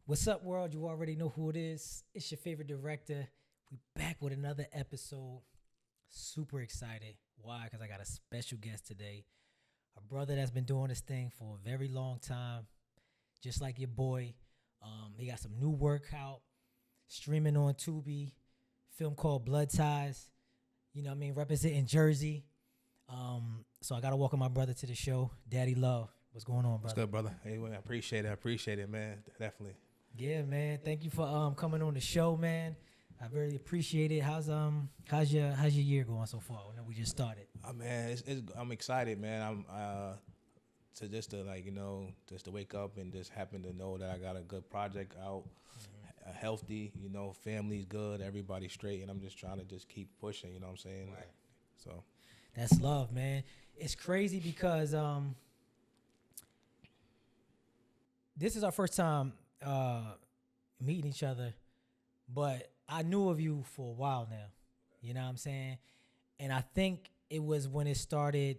What's up, world? You already know who it is. It's your favorite director. We back with another episode. Super excited. Why? Because I got a special guest today. A brother that's been doing this thing for a very long time, just like your boy. He got some new work out, streaming on Tubi, film called Blood Ties. You know what I mean? Representing Jersey. So I got to welcome my brother to the show, Daddy Love. What's going on, brother? What's good, brother? Hey, I appreciate it, man. Definitely. Yeah, man. Thank you for coming on the show, man. I really appreciate it. How's your year going so far? I know we just started. Man, I'm excited, man. I'm just to wake up and just happen to know that I got a good project out, healthy, family's good, everybody's straight, and I'm just trying to just keep pushing. You know what I'm saying? Right. So That's love, man. It's crazy because this is our first time meeting each other, but I knew of you for a while now. You know what I'm saying? And I think it was when it started.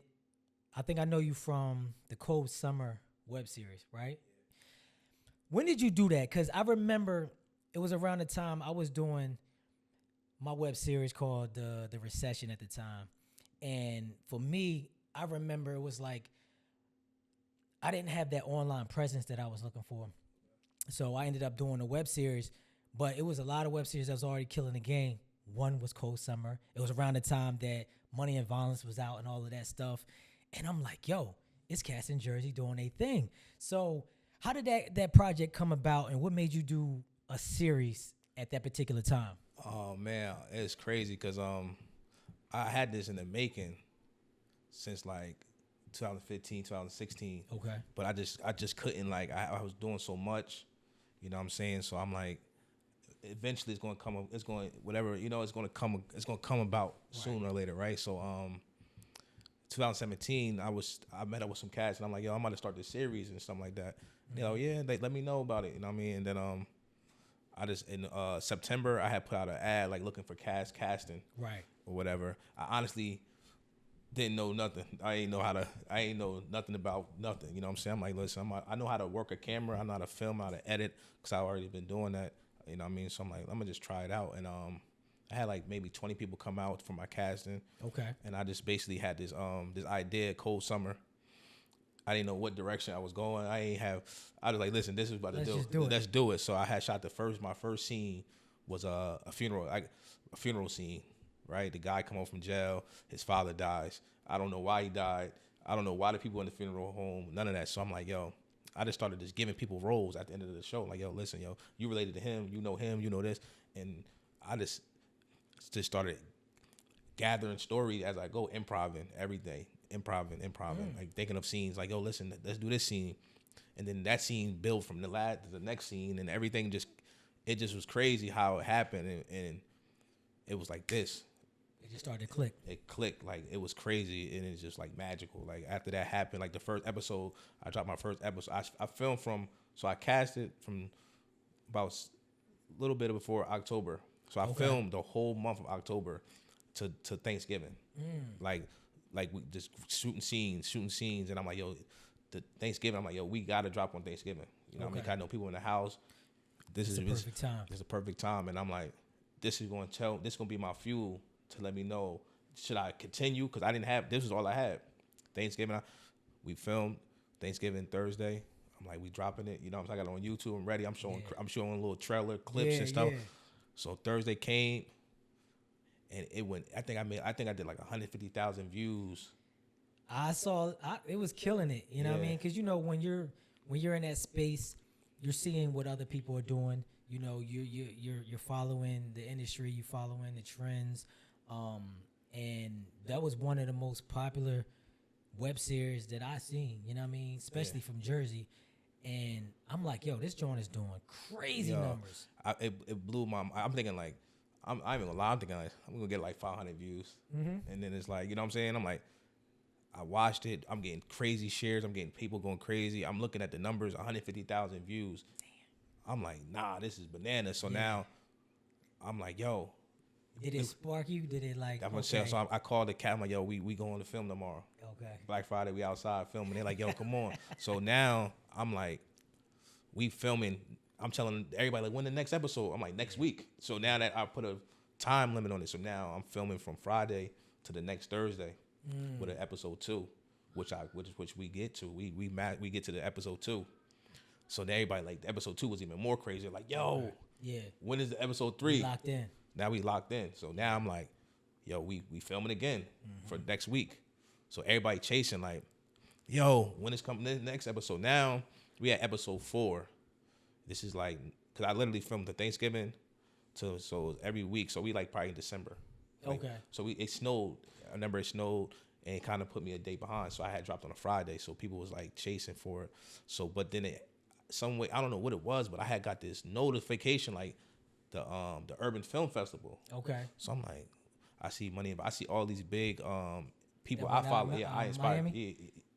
I think I know you from the Cold Summer web series, right? When did you do that? Because I remember it was around the time I was doing my web series called The Recession at the time. And for me, I remember it was like I didn't have that online presence that I was looking for. So I ended up doing a web series, but it was a lot of web series that was already killing the game. One was Cold Summer. It was around the time that Money and Violence was out and all of that stuff. And I'm like, yo, it's cats in Jersey doing a thing. So how did that project come about, and what made you do a series at that particular time? oh man, it's crazy because I had this in the making since like 2015, 2016. Okay. But I just couldn't, like, I was doing so much, you know what I'm saying? So I'm like, eventually it's going to come, it's going, whatever, it's going to come about sooner or later, right? So 2017, I met up with some cats, and I'm like, yo, I'm about to start this series and something like that. Yeah, they let me know about it, you know what I mean? And then I just, in September, I had put out an ad, like, looking for casting. Right. Or whatever. I honestly didn't know nothing. I ain't know nothing about nothing. You know what I'm saying? I'm like, listen, I know how to work a camera. I know how to film, how to edit, because I've already been doing that. You know what I mean? So I'm like, I'm going to just try it out. And I had like maybe 20 people come out for my casting. Okay. And I just basically had this idea, Cold Summer. I didn't know what direction I was going. I was like, listen, this is about to Let's do. just do it. Let's do it. So I had shot my first scene was a funeral scene, right? The guy come home from jail. His father dies. I don't know why he died. I don't know why the people in the funeral home, none of that. So I'm like, yo, I just started just giving people roles at the end of the show. Like, yo, listen, yo, you related to him, you know this. And I just started gathering stories as I go, improving every day, improving, like thinking of scenes. Like, yo, listen, let's do this scene, and then that scene built from the next scene, and everything just was crazy how it happened, and it was like this. It just started to click. It clicked, like, it was crazy, and it's just like magical. Like, after that happened, like the first episode, I dropped my first episode. I filmed I casted from about a little bit before October. So I filmed the whole month of October to Thanksgiving. Like we just shooting scenes, and I'm like, yo, the Thanksgiving, I'm like, yo, we gotta drop on Thanksgiving. You know what I mean? 'Cause I know people in the house. This is the perfect time. It's a perfect time, and I'm like, this is gonna be my fuel to let me know, should I continue? Because this was all I had. Thanksgiving, we filmed Thanksgiving Thursday. I'm like, we dropping it. You know what I'm saying? I got it on YouTube. I'm ready. I'm showing a little trailer clips and stuff. Yeah. So Thursday came, and it went. I think I did like 150,000 views. I saw it was killing it. You know what I mean? Because when you're in that space, you're seeing what other people are doing. You're following the industry, you're following the trends, and that was one of the most popular web series that I seen. You know what I mean? Especially from Jersey. And I'm like, yo, this joint is doing crazy numbers. It blew my. I'm thinking like, I'm even gonna lie. I'm thinking like, I'm gonna get like 500 views, and then it's like, you know what I'm saying? I'm like, I watched it. I'm getting crazy shares. I'm getting people going crazy. I'm looking at the numbers, 150,000 views. Damn. I'm like, nah, this is bananas. So now, I'm like, yo. Did it spark you? Did it like? I'm gonna say. So I called the cat. I'm like, yo, we going to film tomorrow. Okay. Black Friday, we outside filming. They're like, yo, come on. So now I'm like, we filming I'm telling everybody like, when the next episode? I'm like, next week. So now that I put a time limit on it, so now I'm filming from Friday to the next Thursday with an episode 2, which we get to. We get to the episode 2. So then everybody like, the episode 2 was even more crazy. Like, yo, when is the episode 3? Locked in. Now we locked in. So now I'm like, yo, we filming again for next week. So everybody chasing like, yo, when is coming the next episode? Now we at episode 4. This is like, because I literally filmed the Thanksgiving so every week. So we like probably in December. Like, okay. So it snowed. I remember it snowed and it kind of put me a day behind. So I had dropped on a Friday. So people was like chasing for it. So, but then some way, I don't know what it was, but I had got this notification like the Urban Film Festival. Okay. So I'm like, I see all these big people I follow. I inspire.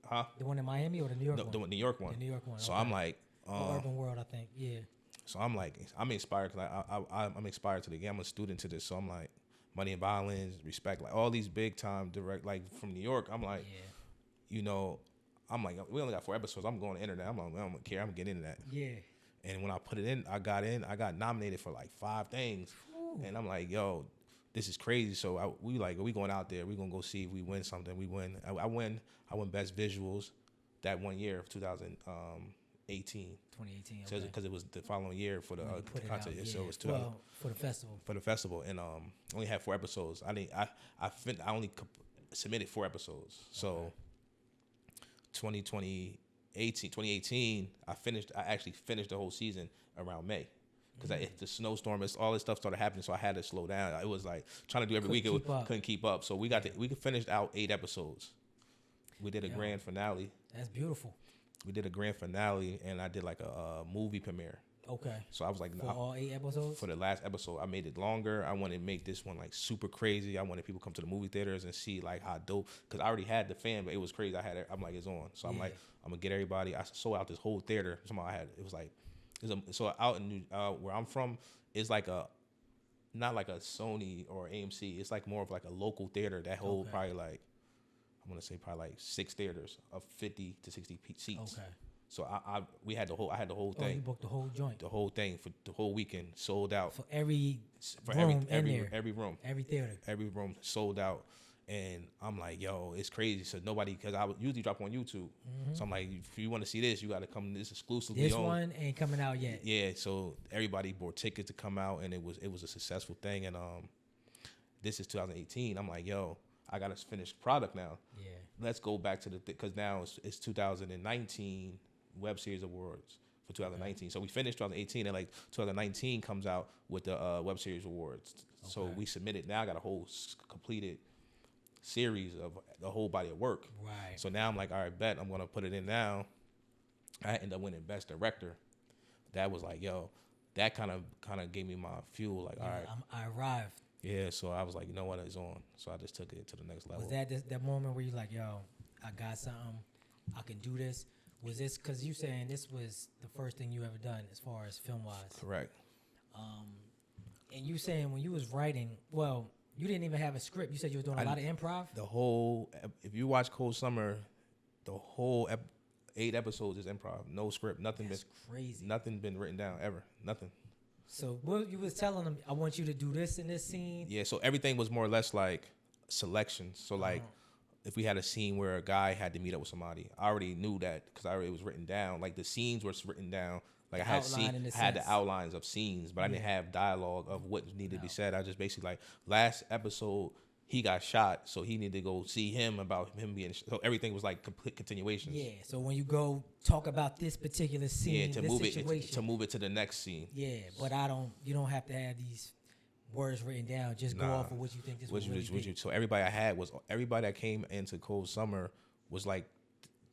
Huh? The one in Miami or the New York one? The New York one. The New York one. So okay. I'm like, Urban World, I think. Yeah. So I'm like, I'm inspired because I'm inspired to the game. I'm a student to this. So I'm like, Money and Violence, Respect, like all these big time direct, like from New York. I'm like, you know, I'm like, we only got 4 episodes. I'm going to internet. I'm like, I don't care. I'm getting into that. Yeah. And when I put it in, I got nominated for like 5 things. Ooh. And I'm like, yo, this is crazy. So we going out there. We gonna go see if we win something. We win. I win Best Visuals that one year of 2018. 2018. So because it was the following year for the contest. Yeah. So it was for the festival. For the festival, and only had 4 episodes. I only submitted 4 episodes. So 2018, I actually finished the whole season around May. Because the snowstorm, all this stuff started happening, so I had to slow down. It was like trying to do every week. Couldn't keep up. So we finished out 8 episodes. We did a grand finale. That's beautiful. We did a grand finale, and I did like a movie premiere. Okay. So I was like, for all 8 episodes? For the last episode, I made it longer. I wanted to make this one like super crazy. I wanted people to come to the movie theaters and see like how dope. Because I already had the fan, but it was crazy. I'm like, it's on. So I'm like, I'm gonna get everybody. I sold out this whole theater. So out in where I'm from, it's like not like a Sony or AMC. It's like more of like a local theater that hold probably like, I'm gonna say probably like 6 theaters of 50 to 60 seats. Okay. So I had the whole thing. You booked the whole joint. The whole thing for the whole weekend sold out. For every room, every theater, every room sold out. And I'm like, yo, it's crazy. So nobody, because I would usually drop on YouTube. Mm-hmm. So I'm like, if you want to see this, you got to come this exclusively. This one ain't coming out yet. Yeah. So everybody bought tickets to come out, and it was a successful thing. And this is 2018. I'm like, yo, I got to finish product now. Yeah. Let's go back to because now it's 2019 Web Series Awards for 2019. Okay. So we finished 2018, and like 2019 comes out with the Web Series Awards. Okay. So we submitted. Now I got a whole completed series of the whole body of work. Right. So now I'm like, all right, bet I'm gonna put it in now. I ended up winning Best Director. That was like, yo, that kind of gave me my fuel. Like, all right, I arrived. Yeah. So I was like, you know what, it's on. So I just took it to the next level. Was that moment where you're like, yo, I got something, I can do this? Was this because you saying this was the first thing you ever done as far as film wise? Correct. And you saying when you was writing, well, you didn't even have a script. You said you were doing a lot of improv? If you watch Cold Summer, the whole 8 episodes is improv. No script. Nothing. That's crazy. Nothing been written down ever. Nothing. So what you was telling them, I want you to do this in this scene? Yeah, so everything was more or less like selections. So like if we had a scene where a guy had to meet up with somebody, I already knew that because it was written down. Like the scenes were written down. Like I had the outlines of scenes, but I didn't have dialogue of what needed to be said. I just basically like last episode he got shot, so he needed to go see him about him being. So everything was like complete continuations. Yeah. So when you go talk about this particular scene, to move it to the next scene. Yeah, but you don't have to have these words written down. Just go off of what you think this would really be. So everybody that came into Cold Summer was like.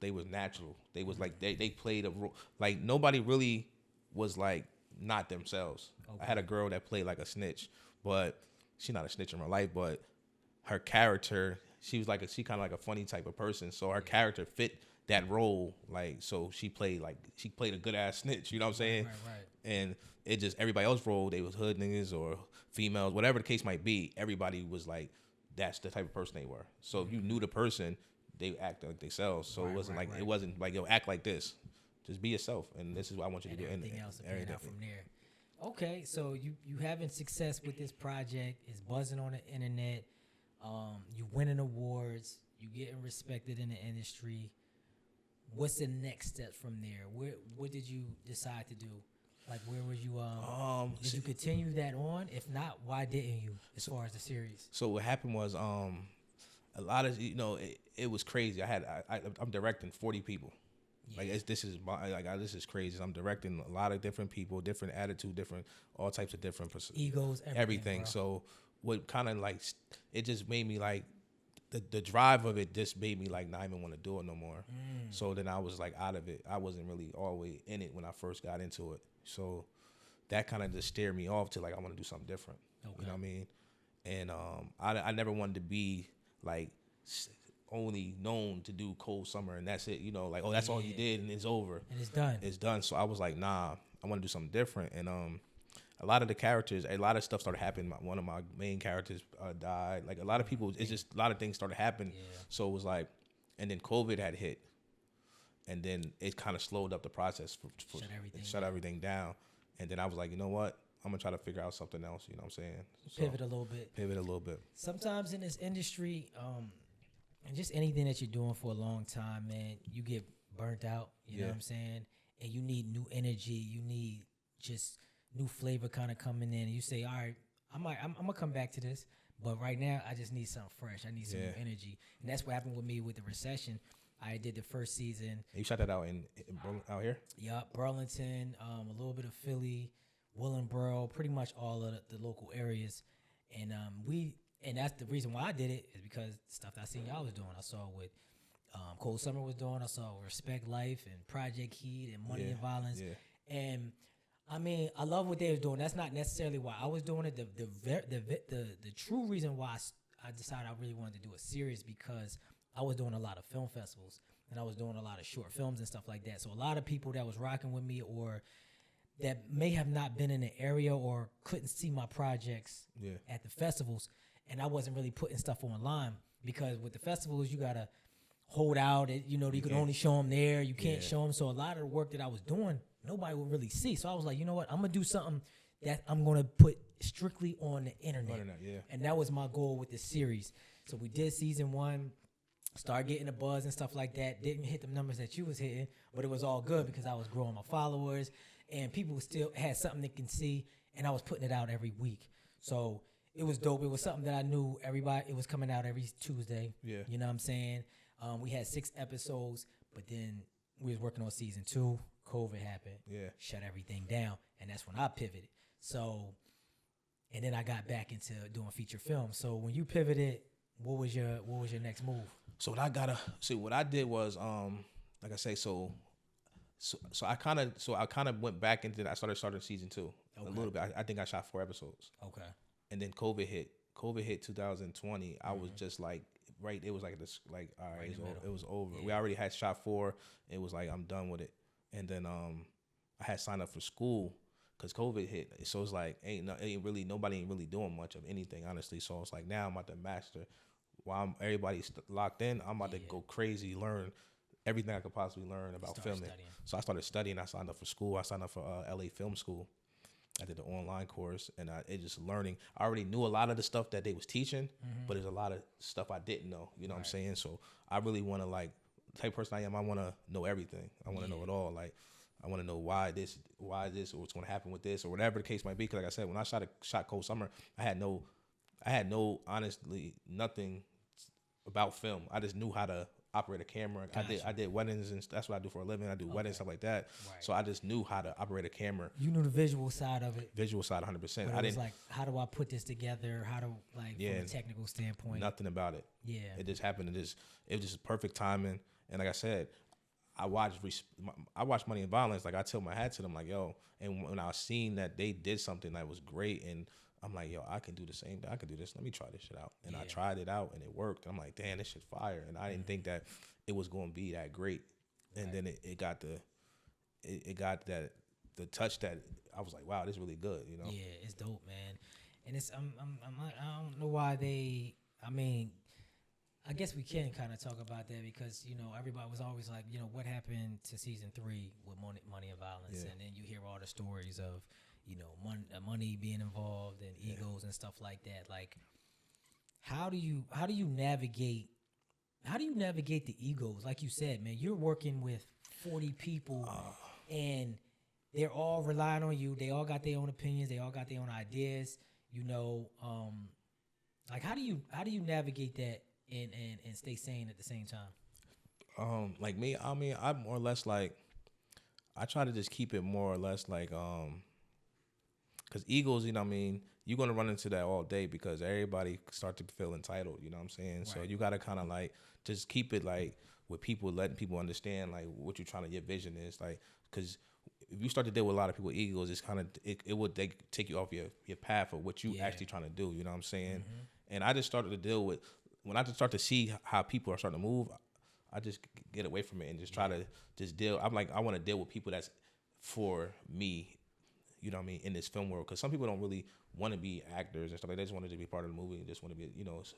They was natural. They was like they played a role. Like nobody really was like not themselves. Okay. I had a girl that played like a snitch, but she's not a snitch in real life. But her character, she kind of like a funny type of person. So her character fit that role. Like so she played a good ass snitch. You know what I'm saying? Right. And it just everybody else role. They was hood niggas or females, whatever the case might be. Everybody was like that's the type of person they were. So if you knew the person. They act like themselves, so it wasn't like yo act like this. just be yourself, and this is what I want you to do. Everything else will pan out from there. Okay, so you having success with this project, it's buzzing on the internet. You winning awards, you getting respected in the industry. What's the next step from there? What did you decide to do? Like, where was you? Did you continue that on? If not, why didn't you? As far as the series. So what happened was, a lot of it was crazy. I'm directing 40 people. Yeah. Like this is crazy. I'm directing a lot of different people, different attitude, different all types of different egos, everything. So what kind of like it just made me like the drive of it just made me like not even want to do it no more. So then I was like out of it. I wasn't really always in it when I first got into it. So that kind of just steered me off to like I want to do something different. Okay. You know what I mean? And I never wanted to be like only known to do Cold Summer and that's it. You know, like that's all you did and it's over. And it's done. It's done. So I was like, nah, I want to do something different. And a lot of the characters, a lot of stuff started happening. One of my main characters died. Like a lot of people, it's just a lot of things started happening. Yeah. So it was like, and then COVID had hit, and then it kind of slowed up the process shut everything down. And then I was like, you know what? I'm gonna try to figure out something else. You know what I'm saying? So, pivot a little bit. Sometimes in this industry, and just anything that you're doing for a long time, man, you get burnt out. You know what I'm saying? And you need new energy. You need just new flavor kind of coming in. And you say, all right, I'm gonna come back to this, but right now I just need something fresh. I need some new energy, and that's what happened with me with the recession. I did the first season. And you shot that out out here? Yeah, Burlington, a little bit of Philly, Willingboro, pretty much all of the local areas, and that's the reason why I did it is because stuff that I seen y'all was doing. I saw what Cold Summer was doing. I saw Respect Life and Project Heat and Money and Violence, and I mean, I love what they was doing. That's not necessarily why I was doing it. The true reason why I decided I really wanted to do a series because I was doing a lot of film festivals and I was doing a lot of short films and stuff like that. So a lot of people that was rocking with me or that may have not been in the area or couldn't see my projects at the festivals, and I wasn't really putting stuff online because with the festivals you gotta hold out. You can only show them there. You can't show them. So a lot of the work that I was doing, nobody would really see. So I was like, you know what? I'm going to do something that I'm going to put strictly on the internet. And that was my goal with this series. So we did season 1, started getting the buzz and stuff like that. Didn't hit the numbers that you was hitting, but it was all good because I was growing my followers and people still had something they can see, and I was putting it out every week. So it was dope. It was something that I knew everybody, it was coming out every Tuesday. Yeah. You know what I'm saying? We had 6 episodes, but then we was working on season 2. COVID happened, shut everything down, and that's when I pivoted. So, and then I got back into doing feature film. So when you pivoted, what was your next move? So what I did was, like I say, so I kind of went back into that. I started season 2 a little bit. I think I shot 4 episodes. Okay. And then COVID hit. COVID hit 2020. I was just like. Right, it was like this, like all right, it was over. Yeah. We already had shot 4. It was like I'm done with it, and then I had signed up for school because COVID hit. So it's like nobody ain't really doing much of anything, honestly. So it's like now I'm about to master. While everybody's locked in, I'm about to go crazy, learn everything I could possibly learn about filming. Studying. So I started studying. I signed up for school. I signed up for LA Film School. I did the online course, and it just learning. I already knew a lot of the stuff that they was teaching, but there's a lot of stuff I didn't know. You know what I'm saying? So I really want to the type of person I am. I want to know everything. I want to know it all. Like I want to know why this, or what's going to happen with this, or whatever the case might be. Because like I said, when I shot Cold Summer, I had no honestly nothing about film. I just knew how to operate a camera. Gotcha. I did weddings, and that's what I do for a living. I do weddings, stuff like that. Right. So I just knew how to operate a camera. You knew the visual side of it. Visual side, 100%. I was like, how do I put this together? How to from a technical standpoint? Nothing about it. Yeah. It just happened. It was just perfect timing. And like I said, I watched Money and Violence. Like I tilt my hat to them, like yo. And when I seen that they did something that was great, and I'm like, yo, I can do the same thing. I can do this. Let me try this shit out. And I tried it out, and it worked. And I'm like, damn, this shit fire. And I didn't think that it was going to be that great. And then it got the touch that I was like, wow, this is really good. You know? Yeah, it's dope, man. And it's I don't know why they. I mean, I guess we can kind of talk about that because, everybody was always like, what happened to season 3 with Money and Violence? Yeah. And then you hear all the stories of, money being involved and egos and stuff like that. Like, how do you navigate the egos? Like you said, man, you're working with 40 people and they're all relying on you. They all got their own opinions. They all got their own ideas. Like how do you navigate that and stay sane at the same time? Like me, I mean, I'm more or less like, I try to just keep it more or less like, because egos, what I mean, you're going to run into that all day because everybody start to feel entitled, you know what I'm saying? Right. So you got to kind of like, just keep it like with people, letting people understand like what you're trying to, your vision is like, because if you start to deal with a lot of people egos, it's kind of, it would take you off your path of what you actually trying to do, you know what I'm saying? Mm-hmm. And I just started to deal with, when I just start to see how people are starting to move, I just get away from it and just try to just deal. I'm like, I want to deal with people that's for me, you know what I mean, in this film world. Because some people don't really want to be actors and stuff like that. They just wanted to be part of the movie and just want to be,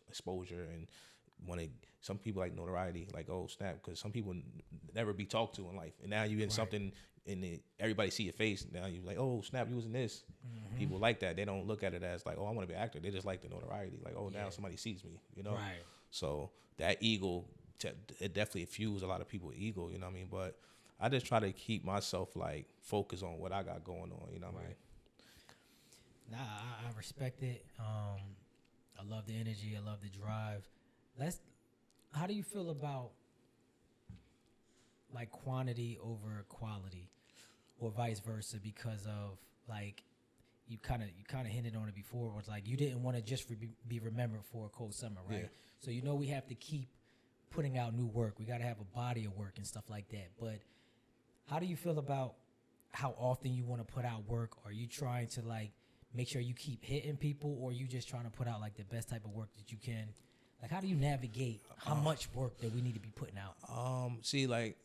exposure and some people like notoriety, like, oh, snap, because some people never be talked to in life. And now you in something and everybody see your face. Now you like, oh, snap, you was in this. Mm-hmm. People like that. They don't look at it as like, oh, I want to be an actor. They just like the notoriety. Like, oh, now somebody sees me, Right. So that ego, it definitely fuels a lot of people's ego, you know what I mean? But I just try to keep myself like focused on what I got going on, you know what I mean? Nah, I respect it. I love the energy. I love the drive. How do you feel about like quantity over quality, or vice versa? Because of like you kind of hinted on it before. Was like you didn't want to just be remembered for a cold summer, right? Yeah. So we have to keep putting out new work. We got to have a body of work and stuff like that. But how do you feel about how often you want to put out work? Are you trying to like make sure you keep hitting people, or are you just trying to put out like the best type of work that you can? Like, how do you navigate how much work that we need to be putting out? See, like,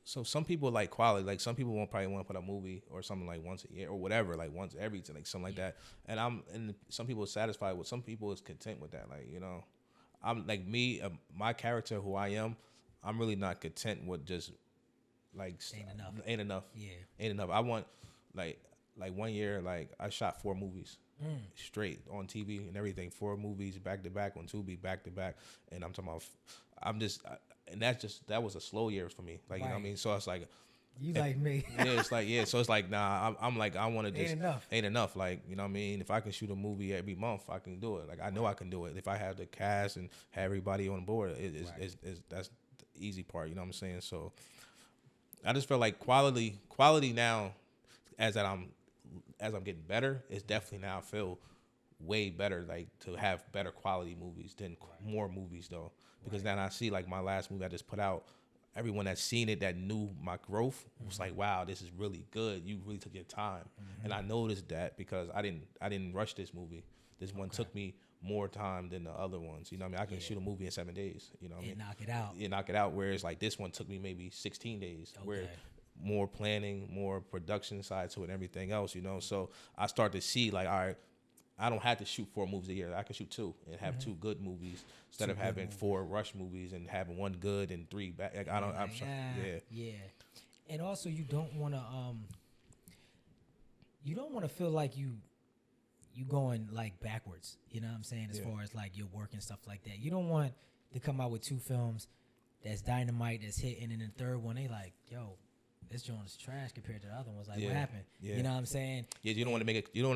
so some people like quality. Like, some people probably want to put a movie or something like once a year or whatever, like once every, like something like that. And some people are satisfied with. Some people is content with that. Like, I'm like me, my character, who I am. I'm really not content with just like ain't enough. Yeah, ain't enough. I want like 1 year, like I shot 4 movies. Straight on TV and everything, 4 movies back to back on Tubi, back to back, and I'm talking about, and that was a slow year for me, like, right. You know what I mean? So it's like, you like me, it's like, so it's like, nah, I'm like, I want to just ain't enough, like, you know what I mean? If I can shoot a movie every month, I can do it. Like, I know I can do it if I have the cast and have everybody on board. That's the easy part, you know what I'm saying? So I just feel like quality now, as I'm getting better, it's definitely now I feel way better, like to have better quality movies than more movies though. Because then I see like my last movie I just put out, everyone that's seen it that knew my growth was like, wow, this is really good. You really took your time. Mm-hmm. And I noticed that because I didn't rush this movie. This one took me more time than the other ones. You know what I mean? I can shoot a movie in 7 days. You know what I mean? Knock it out. Yeah, knock it out. Whereas like this one took me maybe 16 days. Okay. Where more planning, more production side to it and everything else, So I start to see like, all right, I don't have to shoot 4 movies a year. I can shoot 2 and have 2 good movies instead of having 4 rush movies and having 1 good and 3 bad. Like, Yeah. And also you don't want to feel like you going like backwards. You know what I'm saying? As far as like your work and stuff like that. You don't want to come out with 2 films that's dynamite, that's hitting, and then the 3rd one they like, yo, this joint is trash compared to the other ones. Like, what happened? Yeah. You know what I'm saying? Yeah, you don't want to make it. You don't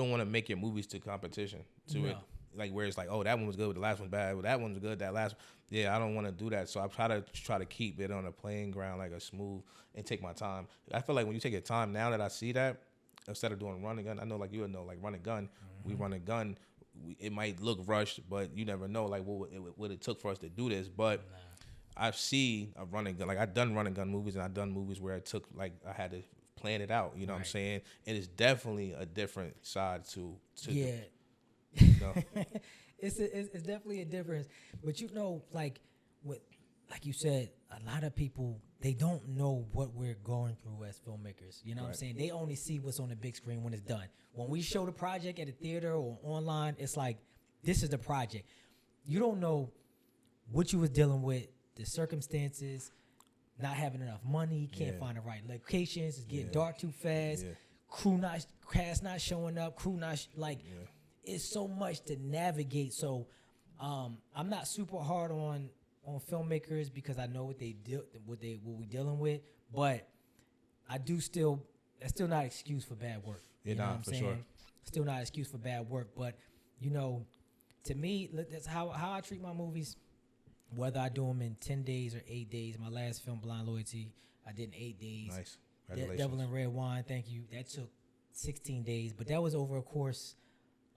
want to make your movies to competition to it. Like where it's like, oh, that one was good, but the last one's bad. Well, that one's good, that last. Yeah, I don't want to do that. So I try to keep it on a playing ground, like a smooth, and take my time. I feel like when you take your time, now that I see that, instead of doing run and gun, I know like you would know, like run and gun. Mm-hmm. We run a gun. It might look rushed, but you never know like what it took for us to do this, but. I've seen a running gun, like I've done running gun movies, and I've done movies where it took like I had to plan it out. You know what I'm saying? And it's definitely a different side to it's definitely a difference. But like you said, a lot of people they don't know what we're going through as filmmakers. You know what I'm saying? They only see what's on the big screen when it's done. When we show the project at a theater or online, it's like this is the project. You don't know what you was dealing with, the circumstances, not having enough money, can't Yeah. find the right locations, it's getting Yeah. dark too fast, Yeah. cast not showing up, crew not it's so much to navigate. So I'm not super hard on filmmakers because I know what we dealing with, but I do still that's still not an excuse for bad work. Yeah, You know nah, what I'm for saying? sure. Still not an excuse for bad work, but you know, to me, that's how I treat my movies. Whether I do them in 10 days or 8 days. My last film, Blind Loyalty, I did in 8 days. Nice. Congratulations. Devil and Red Wine, thank you. That took 16 days, but that was over a course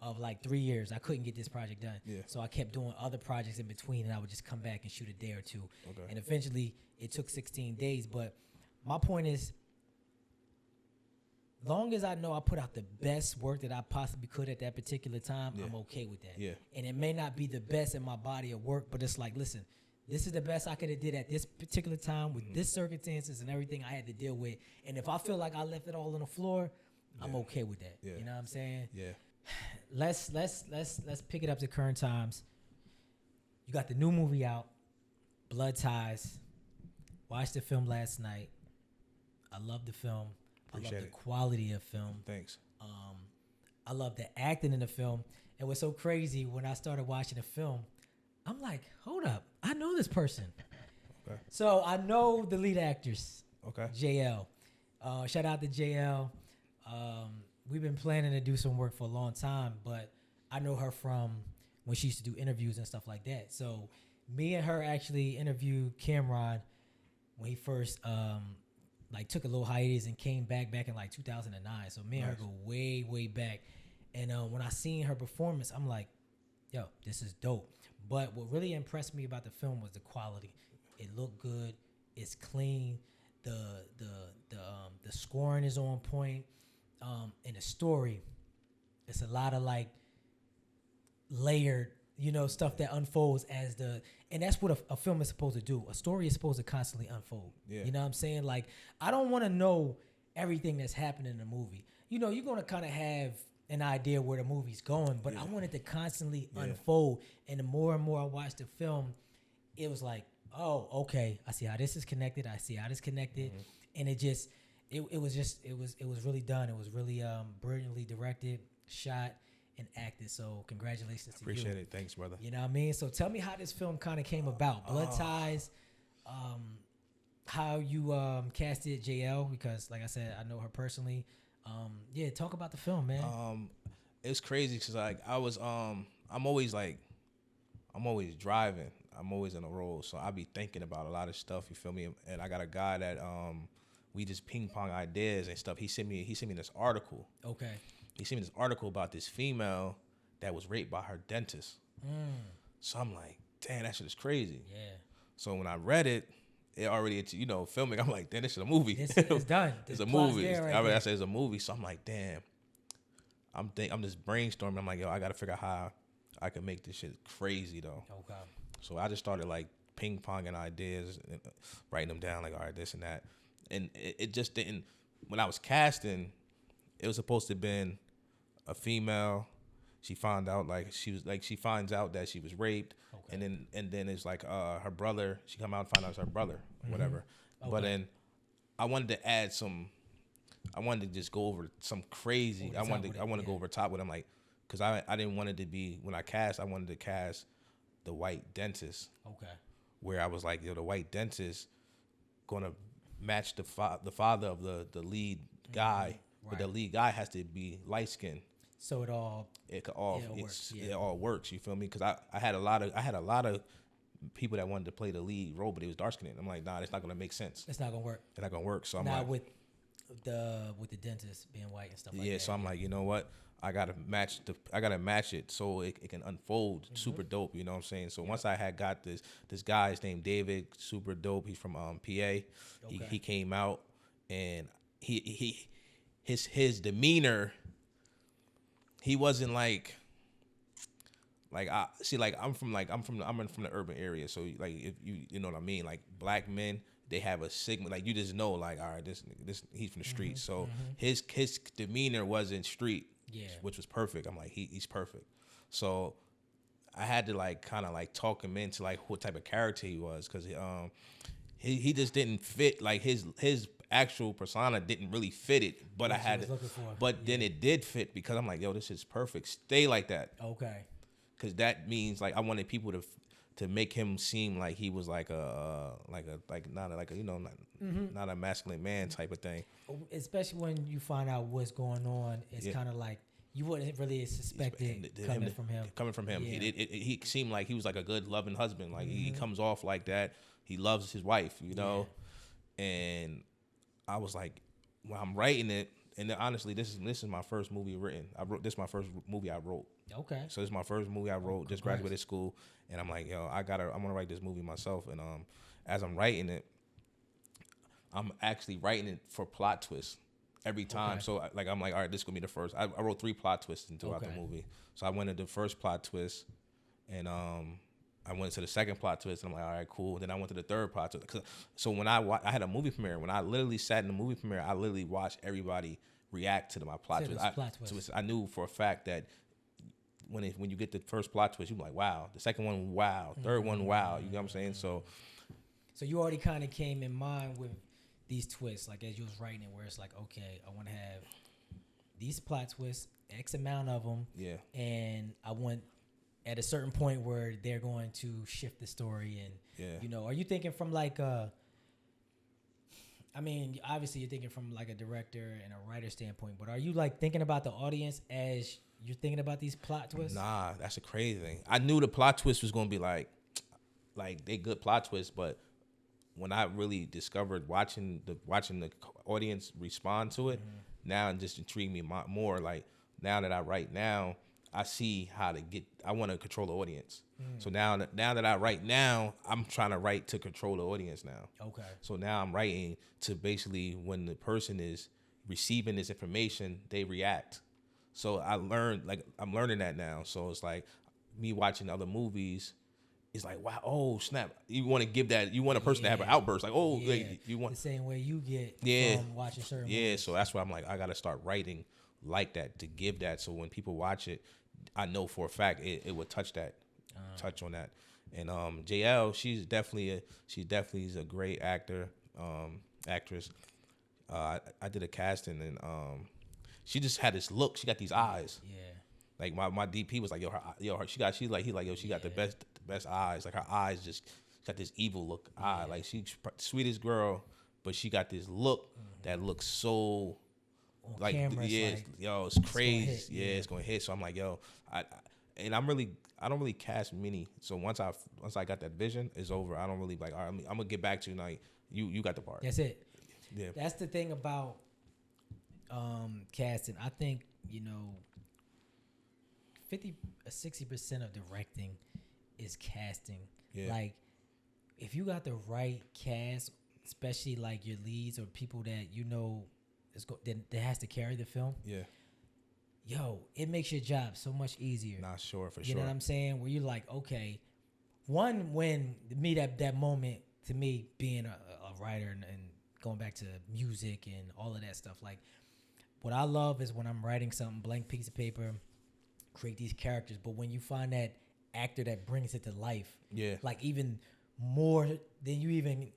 of like 3 years. I couldn't get this project done. Yeah. So I kept doing other projects in between, and I would just come back and shoot a day or two. Okay. And eventually, it took 16 days. But my point is, long as I know I put out the best work that I possibly could at that particular time, Yeah. I'm okay with that. Yeah. And it may not be the best in my body of work, but it's like, listen, this is the best I could have did at this particular time with this circumstances and everything I had to deal with. And if I feel like I left it all on the floor, I'm okay with that. Yeah. You know what I'm saying? Yeah. Let's pick it up to current times. You got the new movie out, Blood Ties. Watched the film last night. I love the film. Appreciate I love it. the quality of film. Thanks. I love the acting in the film. And what's so crazy, when I started watching the film, I'm like, hold up, I know this person. Okay. So I know the lead actors, Okay. JL. Shout out to JL. We've been planning to do some work for a long time, but I know her from when she used to do interviews and stuff like that. So me and her actually interviewed Cameron when he first took a little hiatus and came back in like 2009. So me and her go way back. And when I seen her performance, I'm like, yo, this is dope. But what really impressed me about the film was the quality. It looked good. It's clean. The scoring is on point. And the story, it's a lot of like layered, stuff that unfolds and that's what a film is supposed to do. A story is supposed to constantly unfold. Yeah. You know what I'm saying? Like, I don't want to know everything that's happening in the movie. You're going to kind of have an idea where the movie's going, but I want it to constantly unfold. And the more and more I watched the film, it was like, oh, okay, I see how this is connected. I see how this connected. Mm-hmm. And it was really done. It was really brilliantly directed, shot, and acted. So congratulations to you. Appreciate it. Thanks, brother. You know what I mean? So tell me how this film kind of came about. Blood Ties, how you casted JL, because like I said, I know her personally. Talk about the film, man. It's crazy because like I'm always driving. I'm always on the road, so I be thinking about a lot of stuff. You feel me? And I got a guy that we just ping pong ideas and stuff. He sent me this article. Okay. He sent me this article about this female that was raped by her dentist. So I'm like, damn, that shit is crazy. Yeah. So when I read it already, filming, I'm like, damn, this is a movie. It's done. It's a movie. I say it's a movie. So I'm like, damn. I'm just brainstorming. I'm like, yo, I got to figure out how I can make this shit crazy, though. Okay. So I just started, like, ping-ponging ideas, and writing them down, like, all right, this and that. And it just didn't. When I was casting, it was supposed to have been a female. She found out, she finds out that she was raped. Okay. And then it's like her brother. She come out and find out it's her brother, or whatever. Okay. But then I wanted to add some. I wanted to just go over some crazy. I wanted to go over top with him, like, because I didn't want it to be, when I cast, I wanted to cast the white dentist. Okay. Where I was like, yo, the white dentist gonna match the father of the lead guy, but the lead guy has to be light skinned. So it all works. You feel me? Because I had a lot of people that wanted to play the lead role, but it was dark skinned. I'm like, nah, it's not gonna make sense. It's not gonna work. It's not gonna work. So I'm not like, with the dentist being white and stuff like that. Yeah, so I'm like, you know what? I gotta match it so it can unfold super dope. You know what I'm saying? So once I had got this guy's named David, super dope. He's from PA. Okay. He came out, and his demeanor. He wasn't like I see, like I'm from the urban area, so like, if you know what I mean, like, black men, they have a stigma, like, you just know, like, all right, this he's from the street. So his demeanor wasn't street, which was perfect. I'm like, he's perfect. So I had to like kind of like talk him into like what type of character he was, because he just didn't fit, like his actual persona didn't really fit it, but I had to, but then it did fit, because I'm like, yo, this is perfect. Stay like that. Okay. Because that means like I wanted people to make him seem like he was like not a masculine man type of thing. Especially when you find out what's going on, it's kind of like you wouldn't really suspect it coming from him. Coming from him, Yeah. He seemed like he was like a good, loving husband. Like he comes off like that. He loves his wife, you know. Yeah. And I was like, when I'm writing it, and then honestly, this is my first movie written. This is my first movie I wrote. Okay. So this is my first movie I wrote. Just graduated school, and I'm like, yo, I'm gonna write this movie myself. And as I'm writing it, I'm actually writing it for plot twists every time. Okay. So like I'm like, all right, this is gonna be the first. I wrote 3 plot twists throughout the movie. So I went into the first plot twist, and I went to the second plot twist, and I'm like, all right, cool. And then I went to the third plot twist. So when I had a movie premiere, when I literally sat in the movie premiere, I literally watched everybody react to my plot twist. I knew for a fact that when you get the first plot twist, you're like, wow. The second one, wow. Third one, wow. You know what I'm saying? So you already kind of came in mind with these twists, like as you was writing it, where it's like, okay, I want to have these plot twists, X amount of them. Yeah. And I want at a certain point where they're going to shift the story. And, you know, are you thinking from like I mean, obviously you're thinking from like a director and a writer standpoint, but are you like thinking about the audience as you're thinking about these plot twists? Nah, that's a crazy thing. I knew the plot twist was going to be like they good plot twists, but when I really discovered watching the audience respond to it, now it just intrigued me more. Like now that I write now, I see how to I want to control the audience. So now that I write now, I'm trying to write to control the audience now. Okay. So now I'm writing to basically when the person is receiving this information, they react. So I'm learning that now. So it's like me watching other movies. It's like, wow, oh snap! You want to give that? You want a person to have an outburst, like, oh, like, you want the same way you get from watching certain movies. So that's why I'm like, I got to start writing like that to give that. So when people watch it, I know for a fact it would touch on that. And JL, she's definitely a great actress. I did a casting, and she just had this look. She got these eyes. Yeah. Like my DP was like, she got the best eyes. Like her eyes just got this evil look eye. Like she's sweetest girl, but she got this look that looks so like it's crazy. It's gonna hit. So I'm like, yo, I don't really cast many. So once I got that vision, it's over. I don't really like. All right, I'm gonna get back to you. Like you got the part. That's it. Yeah. That's the thing about casting. I think 60% of directing is casting. Yeah. Like if you got the right cast, especially like your leads or people that that has to carry the film. Yeah. Yo, it makes your job so much easier. Not sure for sure. You know what I'm saying? Where you're like, okay, when that moment to me being a writer and going back to music and all of that stuff, like what I love is when I'm writing something, blank piece of paper, create these characters, but when you find that actor that brings it to life, like even more than you even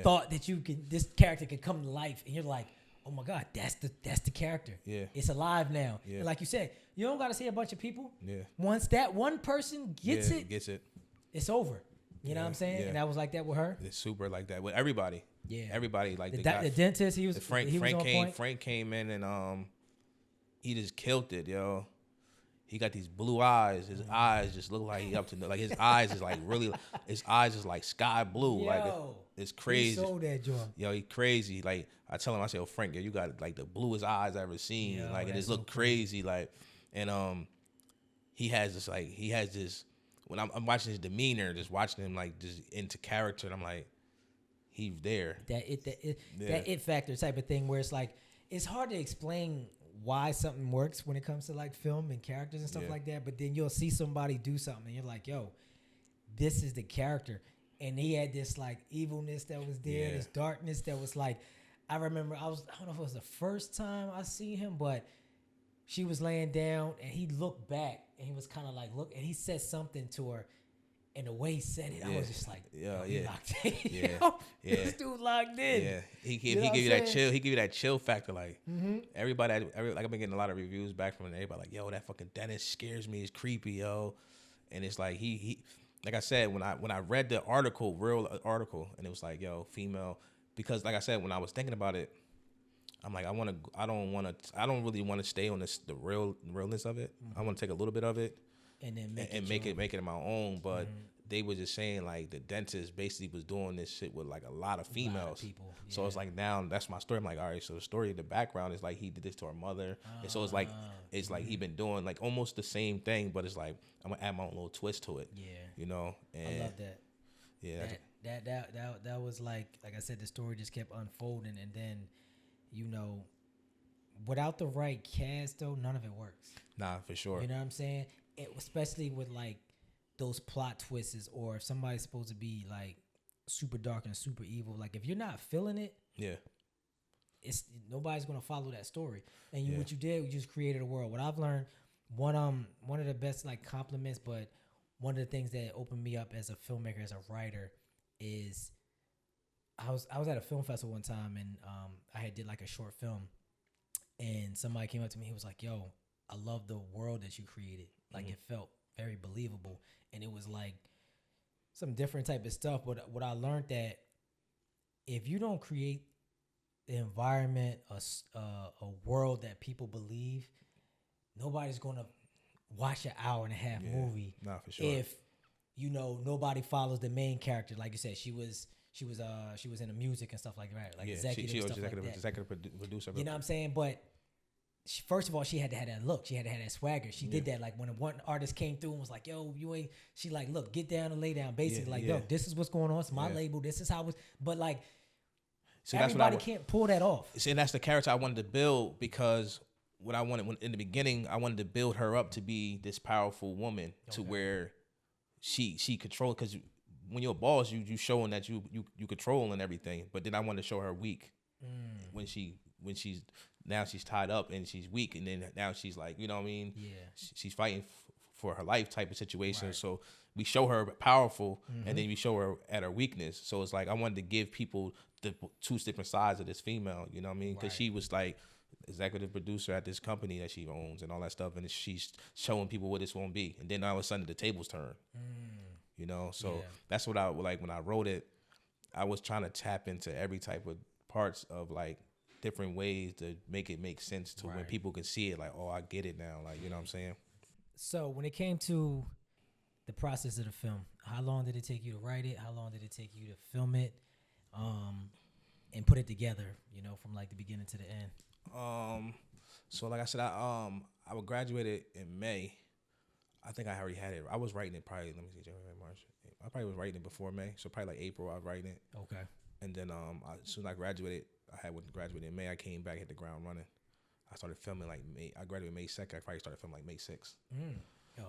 thought that this character could come to life, and you're like, oh my God, that's the character. Yeah, it's alive now. Yeah. And like you said, you don't got to see a bunch of people. Yeah, once that one person gets it, it's over. You know what I'm saying? Yeah. And that was like that with her. It's super like that with everybody. Yeah, everybody like the dentist. He was Frank came. Frank came in and he just killed it, yo. He got these blue eyes. His eyes just look like he up to like his eyes is like really. His eyes is like sky blue. Yo, like it's crazy. He sold that joint. Yo, he crazy. Like I tell him, I say, "Oh Frank, yo, you got like the bluest eyes I ever seen." Yo, like it just look crazy. Like and he has this. When I'm watching his demeanor, just watching him like just into character, and I'm like, he's there. That it factor type of thing where it's like it's hard to explain why something works when it comes to like film and characters and stuff like that, but then you'll see somebody do something and you're like, yo, this is the character. And he had this like evilness that was there, this darkness that was like, I remember I don't know if it was the first time I seen him, but she was laying down and he looked back and he was kind of like look and he said something to her. And the way he said it, I was just like, he locked in. This dude locked in. Yeah, he give you that chill. He give you that chill factor. Like everybody, like I've been getting a lot of reviews back from everybody. Like, yo, that fucking dentist scares me. It's creepy, yo. And it's like he like I said when I read the article, real article, and it was like, yo, female, because like I said when I was thinking about it, I'm like I don't really want to stay on the realness of it. I want to take a little bit of it. And then make it my own, but they were just saying like the dentist basically was doing this shit with like a lot of females, people. Yeah. So it's like now that's my story. I'm like, all right, so the story, the background is like he did this to her mother, and so it's like he been doing like almost the same thing, but it's like I'm gonna add my own little twist to it. Yeah, you know. And I love that. Yeah, that was like I said, the story just kept unfolding, and then without the right cast though, none of it works. Nah, for sure. You know what I'm saying? Especially with like those plot twists, or if somebody's supposed to be like super dark and super evil, like if you're not feeling it, it's nobody's gonna follow that story. And what you did, you just created a world. What I've learned, one of the best like compliments, but one of the things that opened me up as a filmmaker, as a writer, is I was at a film festival one time, and I had did like a short film, and somebody came up to me. He was like, "Yo, I love the world that you created. Like it felt very believable." And it was like some different type of stuff. But what I learned, that if you don't create the environment, a world that people believe, nobody's going to watch an hour and a half movie. Nah, for sure. If, nobody follows the main character. Like you said, she was in the music and stuff like that. Like executive producer. You know what I'm saying? But first of all, she had to have that look. She had to have that swagger. She did that. Like when one artist came through and was like, "Yo, you ain't." She like, "Look, get down and lay down." Basically, "Yo, this is what's going on. It's my label. This is how it's." But like, everybody can't pull that off. See, and that's the character I wanted to build, because what I wanted in the beginning, I wanted to build her up to be this powerful woman to where she control. Because when you're a boss, you showing that you controlling everything. But then I wanted to show her weak when she's. Now she's tied up and she's weak, and then now she's like, you know what I mean? Yeah. She's fighting for her life type of situation. Right. So we show her powerful, and then we show her at her weakness. So it's like I wanted to give people the two different sides of this female, you know what I mean? Because she was like executive producer at this company that she owns and all that stuff, and she's showing people what this won't be. And then all of a sudden the tables turn, you know? So that's what I like when I wrote it. I was trying to tap into every type of parts of like different ways to make it make sense to when people can see it, like, oh, I get it now, like, you know what I'm saying? So when it came to the process of the film, how long did it take you to write it? How long did it take you to film it, and put it together, from like the beginning to the end? So like I said, I graduated in May. I think I already had it. I was writing it probably, let me see, January, March. I probably was writing it before May, so probably like April I was writing it. Okay. And then as soon as I graduated, I graduated in May. I came back, hit the ground running. I started filming like May. I graduated May 2nd. I probably started filming like May 6th.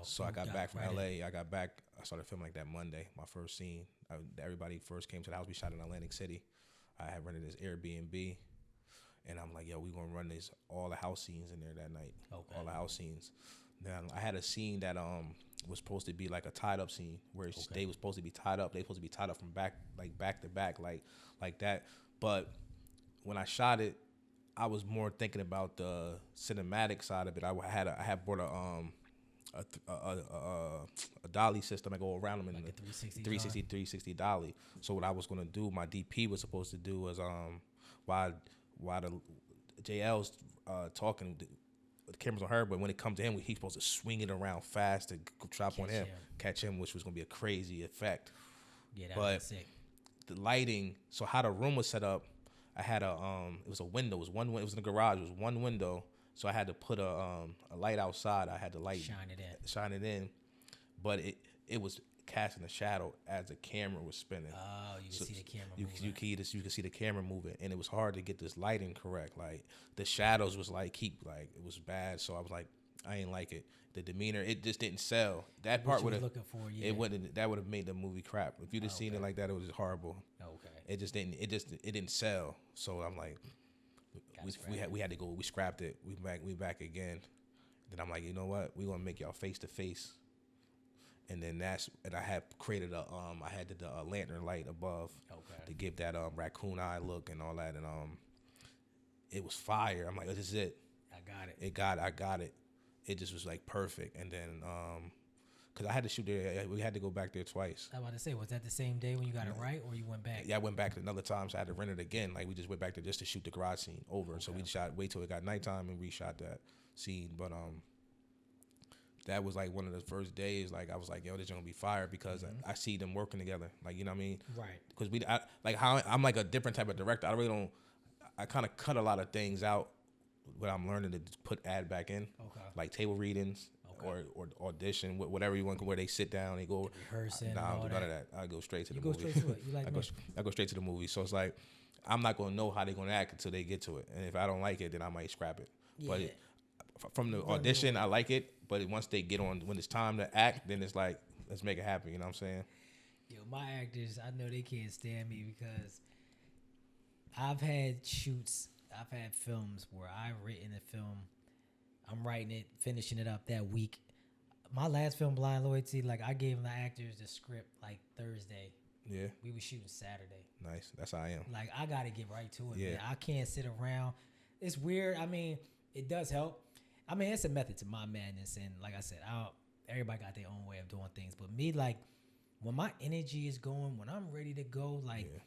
So I got back from LA. I got back. I started filming like that Monday. My first scene. Everybody first came to the house. We shot in Atlantic City. I had rented this Airbnb, and I'm like, yo, we gonna run all the house scenes in there that night. Okay. All the house scenes. Now I had a scene that was supposed to be like a tied up scene where they was supposed to be tied up. They supposed to be tied up from back to back like that. But when I shot it, I was more thinking about the cinematic side of it. I had bought a dolly system. I go around them in like the 360 dolly. So what I was gonna do, my DP was supposed to do was while the JL's talking, the camera's on her, but when it comes to him, he's supposed to swing it around fast to drop on him, catch him, which was gonna be a crazy effect. Yeah, that was sick. The lighting, so how the room was set up, I had it was a window. It was in the garage. It was one window. So I had to put a light outside. I had the light shine it in, but it was casting a shadow as the camera was spinning. Oh, you could see the camera moving. You could see the camera moving, and it was hard to get this lighting correct. Like the shadows was it was bad. So I was like, I ain't like it. The demeanor, it just didn't sell. That part would have looking for, yeah. It wouldn't. That would have made the movie crap. If you'd have seen it like that, it was horrible. Okay. It just didn't. It didn't sell. So I'm like, we had to go. We scrapped it. We back again. Then I'm like, you know what? We're gonna make y'all face to face. And then I had created I had the lantern light above to give that raccoon eye look and all that, and it was fire. I'm like, this is it. I got it. It just was like perfect. And then because I had to shoot there, we had to go back there twice. I was about to say, was that the same day when you got it right, or you went back? Yeah, I went back another time, so I had to rent it again. Like we just went back there just to shoot the garage scene over. Okay. So we wait till it got nighttime and reshot that scene. But that was like one of the first days. Like I was like, yo, this is gonna be fire because I see them working together. Like, you know what I mean? Right. Because I'm like a different type of director. I kind of cut a lot of things out, but I'm learning to add back in. Okay. Like table readings. Okay. Or audition, whatever you want, where they sit down, they go rehearsing. Nah, I don't do none of that. I go straight to the movie. You go straight to it. You like I go straight to the movie. So it's like I'm not gonna know how they're gonna act until they get to it, and if I don't like it, then I might scrap it. Yeah. But from the audition, I like it. But once they get on, when it's time to act, then it's like let's make it happen. You know what I'm saying? Yo, my actors, I know they can't stand me because I've had shoots, I've had films where I've written a film. I'm writing it, finishing it up that week. My last film, Blind Loyalty, like I gave the actors the script like Thursday. Yeah. We were shooting Saturday. Nice. That's how I am. Like I got to get right to it, yeah. man. I can't sit around. It's weird. I mean, it does help. I mean, it's a method to my madness. And like I said, everybody got their own way of doing things. But me, like, when my energy is going, when I'm ready to go, like, yeah.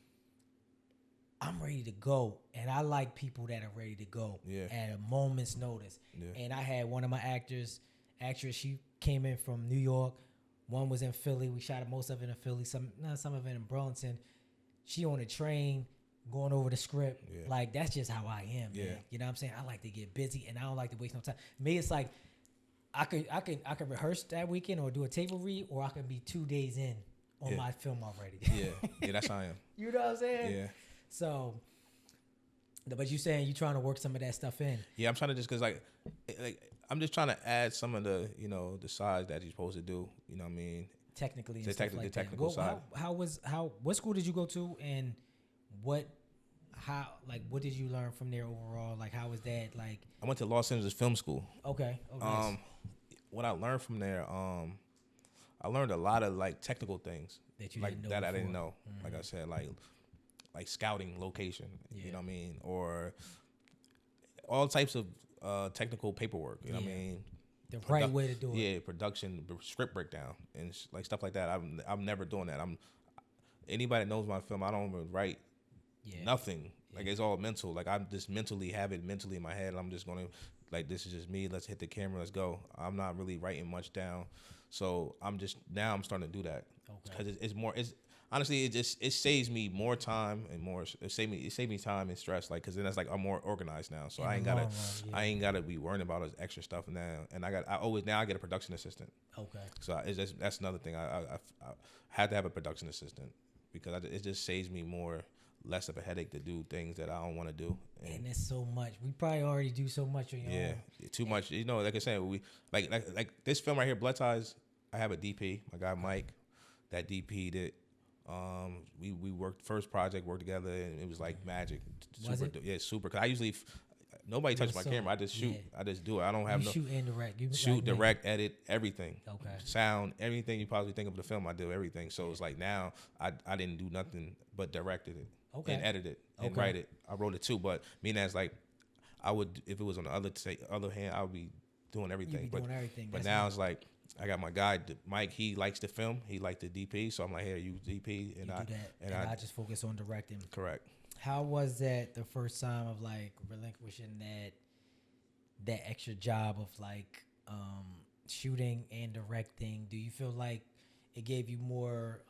I'm ready to go, and I like people that are ready to go at a moment's notice. Yeah. And I had one of my actress, she came in from New York. One was in Philly. We shot most of it in Philly, some of it in Burlington. She on a train going over the script. Yeah. Like, that's just how I am, man. You know what I'm saying? I like to get busy, and I don't like to waste no time. Me, it's like I could rehearse that weekend or do a table read, or I could be 2 days in on my film already. Yeah, that's how I am. You know what I'm saying? Yeah. So, but you saying you trying to work some of that stuff in? Yeah, I'm trying to just because like I'm just trying to add some of the the sides that you're supposed to do. You know what I mean? Technically, and the stuff like technical that. side. What school did you go to, and what did you learn from there overall? Like, how was that? Like, I went to Los Angeles Film School. Okay. Oh, nice. What I learned from there, I learned a lot of like technical things that you like didn't know that before. I didn't know. Mm-hmm. Like I said, like scouting location, you know what I mean? Or all types of technical paperwork, you know what I mean? The right way to do it. Yeah, production, script breakdown, and like stuff like that. I'm never doing that. Anybody that knows my film, I don't even write nothing. Like, it's all mental. Like, I'm just have it mentally in my head. I'm just going to, like, this is just me. Let's hit the camera. Let's go. I'm not really writing much down. So I'm starting to do that. Because it's more, honestly, it saves me more time and more. It saved me time and stress. Like, because then that's like I'm more organized now. So I ain't gotta be worrying about this extra stuff now. And I get a production assistant. Okay. So that's another thing. I had to have a production assistant because it just saves me less of a headache to do things that I don't want to do. And it's so much. We probably already do so much on your own. Too much. You know, like I said, we like this film right here, Blood Ties. I have a DP. My guy Mike, that DP'd it. We worked worked together, and it was like magic. Super, super. Cause I usually nobody touches my camera. I just shoot. I just do it. I don't have shoot and direct. Direct, edit, everything. Okay. Sound, everything you possibly think of the film, I do everything. So it's like now I didn't do nothing but directed it. Okay. And edited it and write it. I wrote it too, but meaning as like I would, if it was on the other hand, I would be doing everything. But now it's like I got my guy Mike. He likes the film. He liked the DP. So I'm like, hey, you DP, and I just focus on directing. Correct. How was that the first time of like relinquishing that extra job of like shooting and directing? Do you feel like it gave you more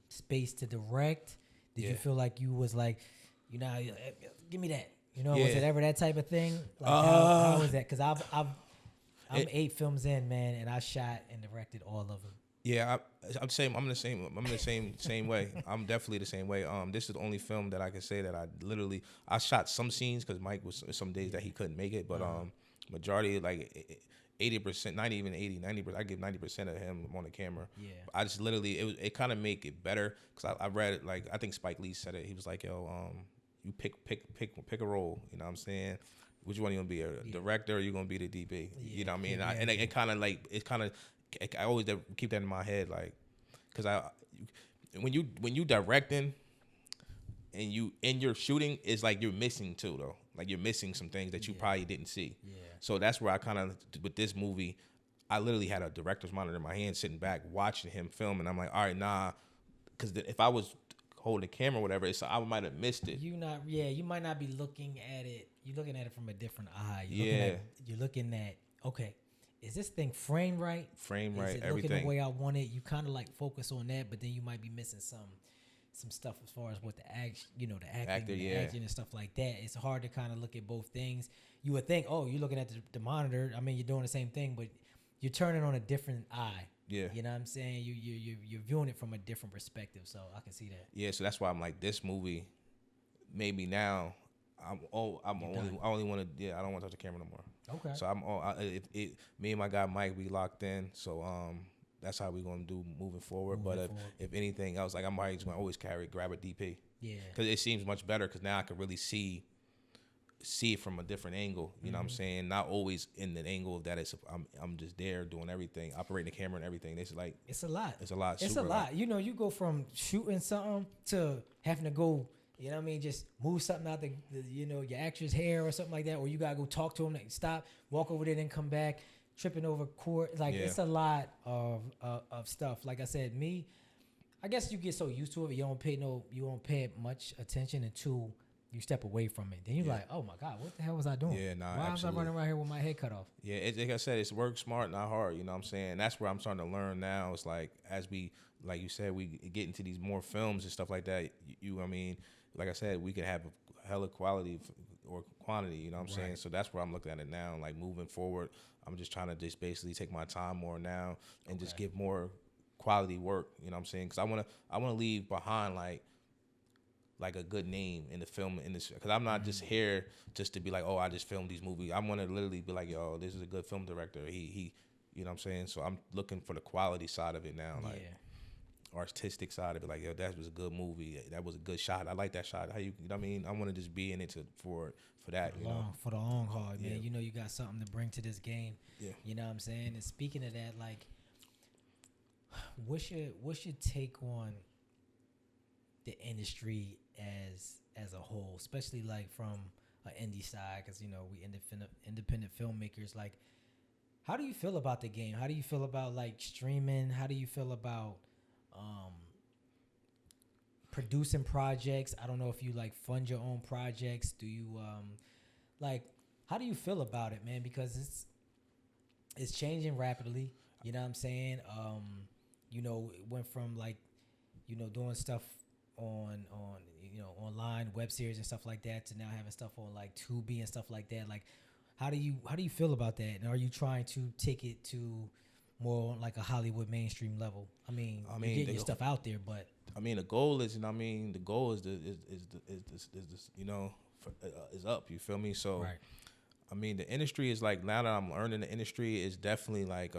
space to direct? Did you feel like you was like, give me that? Was it ever that type of thing? Like how was that? Because I'm 8 films in, man, and I shot and directed all of them. Yeah, I'm the same way. I'm definitely the same way. This is the only film that I can say that I shot some scenes because Mike was some days that he couldn't make it, but majority like 80%, not even 80, 90%. I give 90% of him on the camera. Yeah, I just it kind of make it better because I read it like I think Spike Lee said it. He was like, yo, you pick a role. You know what I'm saying? Which one you gonna be, a director or you gonna be the DP? You know what I mean? Yeah, And it kind of like I always keep that in my head, like, because when you directing and you're shooting, it's like you're missing too though. Like you're missing some things that you probably didn't see. Yeah. So that's where I kind of, with this movie, I literally had a director's monitor in my hand, sitting back watching him film, and I'm like, all right, nah, because if I was holding the camera or whatever, I might have missed it. You might not be looking at it. You're looking at it from a different eye. You're looking at okay, is this thing framed right? Frame is right, it everything. looking the way I want it? You kind of like focus on that, but then you might be missing some stuff as far as what the action, the acting and stuff like that. It's hard to kind of look at both things. You would think, oh, you're looking at the monitor. I mean, you're doing the same thing, but you're turning on a different eye. Yeah. You know what I'm saying? You're viewing it from a different perspective, so I can see that. Yeah, so that's why I'm like, this movie made me now. I only want to. Yeah, I don't want to touch the camera no more. Okay. So me and my guy Mike, we locked in. So that's how we gonna do moving forward. If anything else, like I'm always gonna always grab a DP. Yeah. Because it seems much better. Because now I can really see it from a different angle. You know what I'm saying? Not always in the angle that I'm just there doing everything, operating the camera and everything. It's like it's a lot. It's a lot. It's a lot. You know, you go from shooting something to having to go. You know what I mean? Just move something out your actor's hair or something like that, or you gotta go talk to him. Like, stop, walk over there, then come back. Tripping over court, like it's a lot of stuff. Like I said, I guess you get so used to it, you don't pay much attention until you step away from it. Then you're like, oh my God, what the hell was I doing? Yeah, nah, why was I running around here with my head cut off? Yeah, like I said, it's work smart, not hard. You know what I'm saying? That's where I'm starting to learn now. It's like as we, like you said, we get into these more films and stuff like that. I mean, like I said, we can have a hella quality or quantity. You know what I'm saying? So that's where I'm looking at it now. Like moving forward, I'm just trying to just basically take my time more now and just give more quality work. You know what I'm saying? Because I wanna leave behind like a good name in the film industry. Because I'm not just here just to be like, oh, I just filmed these movies. I want to literally be like, yo, this is a good film director. He you know what I'm saying? So I'm looking for the quality side of it now, like artistic side of it. Like, yo, that was a good movie. That was a good shot. I like that shot. You know what I mean? I want to just be in it for that, for the long haul, man. You know, you got something to bring to this game. Yeah. You know what I'm saying? And speaking of that, like, what's your take on the industry as a whole, especially like from an indie side? Because, you know, we independent filmmakers. Like, how do you feel about the game? How do you feel about like streaming? How do you feel about producing projects? I don't know if you like fund your own projects. Do you like, how do you feel about it, man? Because it's changing rapidly. You know what I'm saying? You know, it went from like, you know, doing stuff on online web series and stuff like that to now having stuff on like Tubi and stuff like that. Like, how do you feel about that? And are you trying to take it to more like a Hollywood mainstream level? I mean, you get your stuff out there, but I mean, the goal is, is up. You feel me? So, right. I mean, the industry is like, now that I'm learning the industry, is definitely like,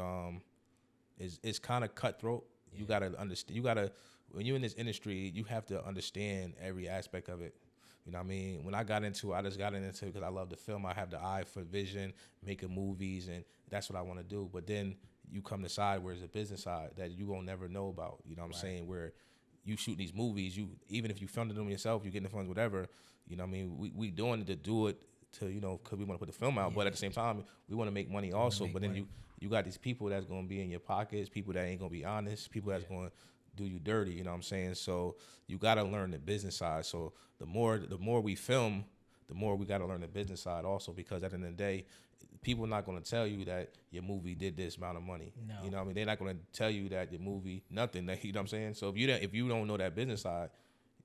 it's kind of cutthroat. Yeah. You gotta understand. When you're in this industry, you have to understand every aspect of it. You know what I mean? When I got into it, I just got into it because I love the film. I have the eye for vision, making movies, and that's what I want to do. But then you come to side where it's a business side that you won't never know about. You know what I'm saying? Where you shoot these movies, even if you funded them yourself, you getting the funds, whatever. You know what I mean? We doing it to do it to, you know, because we want to put the film out. Yeah. But at the same time, we want to make money also. But then you got these people that's going to be in your pockets, people that ain't going to be honest, people that's going to do you dirty, you know what I'm saying? So you got to learn the business side. So the more we film, the more we got to learn the business side also, because at the end of the day, people are not going to tell you that your movie did this amount of money. No. You know what I mean? They're not going to tell you that your movie, nothing. You know what I'm saying? So if you don't know that business side,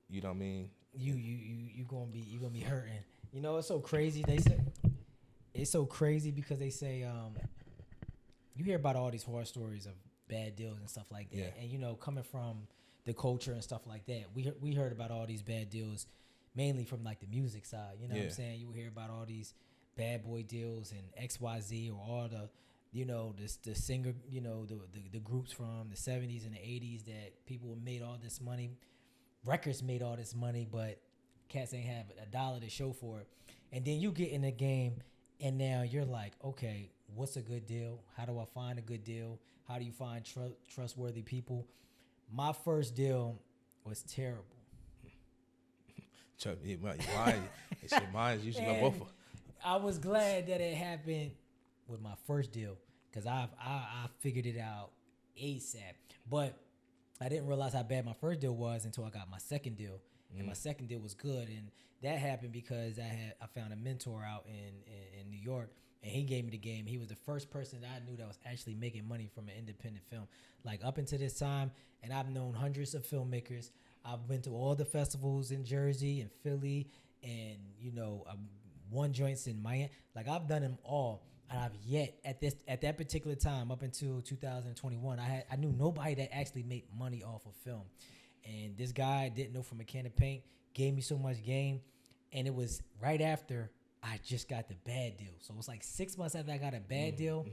you know what I mean? You gonna be hurting. You know, it's so crazy. It's so crazy because they say you hear about all these horror stories of bad deals and stuff like that. Yeah. And, you know, coming from the culture and stuff like that, we heard about all these bad deals mainly from like the music side. You know what I'm saying? You will hear about all these bad boy deals and XYZ, or all the, you know, the singer, you know, the groups from the 70s and the 80s that people made all this money, records made all this money, but cats ain't have $1 to show for it. And then you get in the game And now you're like, okay, what's a good deal? How do I find a good deal? How do you find trustworthy people? My first deal was terrible. Mine's usually my both. I was glad that it happened with my first deal because I figured it out ASAP. But I didn't realize how bad my first deal was until I got my second deal, and my second deal was good. And that happened because I found a mentor out in New York, and he gave me the game. He was the first person that I knew that was actually making money from an independent film. Like up until this time, and I've known hundreds of filmmakers. I've been to all the festivals in Jersey and Philly, and won joints in Miami. Like I've done them all, and I've yet at that particular time up until 2021, I knew nobody that actually made money off of film. And this guy didn't know from a can of paint, gave me so much game, and it was right after I just got the bad deal. So it was like 6 months after I got a bad deal,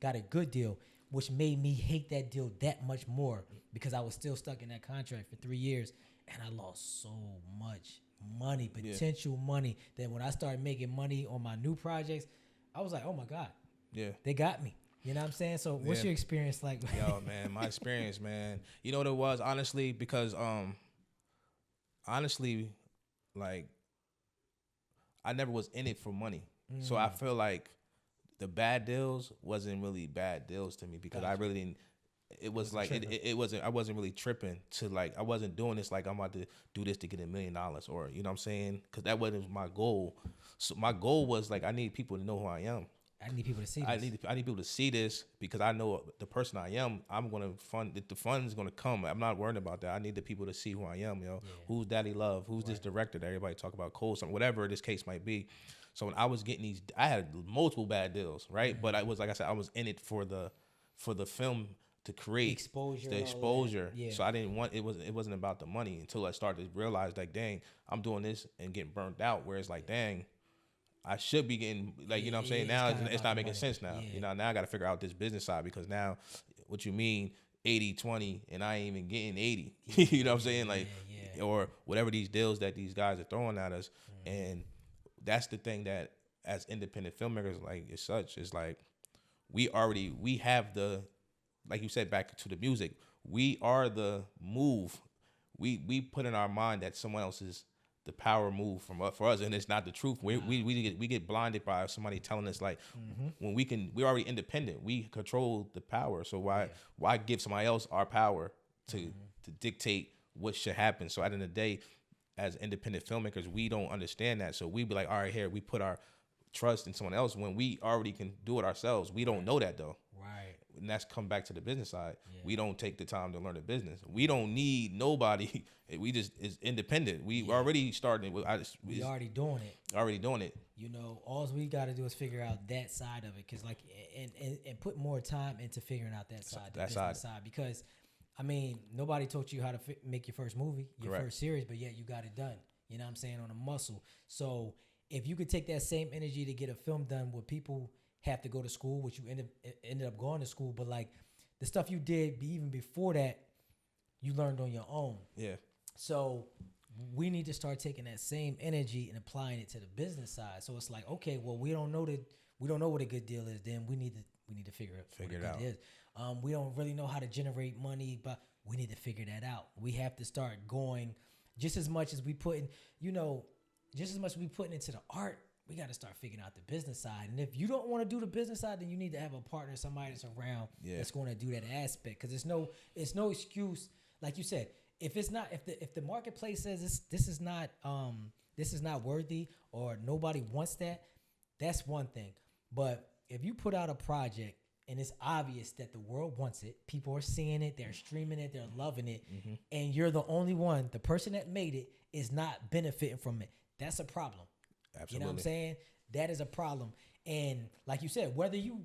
got a good deal, which made me hate that deal that much more because I was still stuck in that contract for 3 years, and I lost so much money, potential money, that when I started making money on my new projects, I was like, oh my God, they got me. You know what I'm saying? So what's your experience like? Yo, man, my experience, man. You know what it was, honestly, because like I never was in it for money. So I feel like the bad deals wasn't really bad deals to me because I really didn't. It was like it wasn't. I wasn't really tripping to like. I wasn't doing this like I'm about to do this to get $1 million or you know what I'm saying, because that wasn't my goal. So my goal was like I need people to know who I am. I need people to see this. I need people to see this because I know the person I am. I'm gonna fund. The fund's gonna come. I'm not worried about that. I need the people to see who I am. Who's Daddy Love? Who's this director that everybody talk about? Cole, something, whatever this case might be. So when I was getting these, I had multiple bad deals, right? But I was, like I said, I was in it for the film to create exposure. So I didn't want it wasn't about the money until I started to realize like, dang, I'm doing this and getting burnt out. Whereas like, dang, I should be getting like, you know what I'm saying? Now it's not making sense now. Now I got to figure out this business side because now what you mean 80-20 and I ain't even getting 80. You know what I'm saying? Like, or whatever these deals that these guys are throwing at us. And that's the thing that as independent filmmakers, like it's like we have the, like you said, back to the music, we are the move. We put in our mind that someone else is the power move for us, and it's not the truth. We get blinded by somebody telling us like when we're already independent. We control the power. So why give somebody else our power to dictate what should happen? So at the end of the day, as independent filmmakers, we don't understand that. So we be like, all right, here we put our trust in someone else when we already can do it ourselves. We don't know that though. Right. And that's come back to the business side. We don't take the time to learn the business. We don't need nobody. We just is independent. We already starting. We already doing it. Already doing it. You know, all we got to do is figure out that side of it, because like, and put more time into figuring out that side, the business side. Because, I mean, nobody taught you how to make your first movie, your first series, but yet you got it done. You know what I'm saying, on a muscle. So if you could take that same energy to get a film done where people have to go to school, which you ended up going to school, but like the stuff you did even before that, you learned on your own. Yeah. So we need to start taking that same energy and applying it to the business side. So it's like, okay, well, we don't know what a good deal is. Then we need to figure it out. Is. We don't really know how to generate money, but we need to figure that out. We have to start going just as much as we put in, just as much as we putting into the art. We got to start figuring out the business side. And if you don't want to do the business side, then you need to have a partner, somebody that's around that's going to do that aspect. Because it's no excuse, like you said. If the marketplace says this is not worthy or nobody wants that, that's one thing. But if you put out a project and it's obvious that the world wants it, people are seeing it, they're streaming it, they're loving it, and you're the only one, the person that made it is not benefiting from it, that's a problem. Absolutely. You know what I'm saying? That is a problem. And like you said, whether you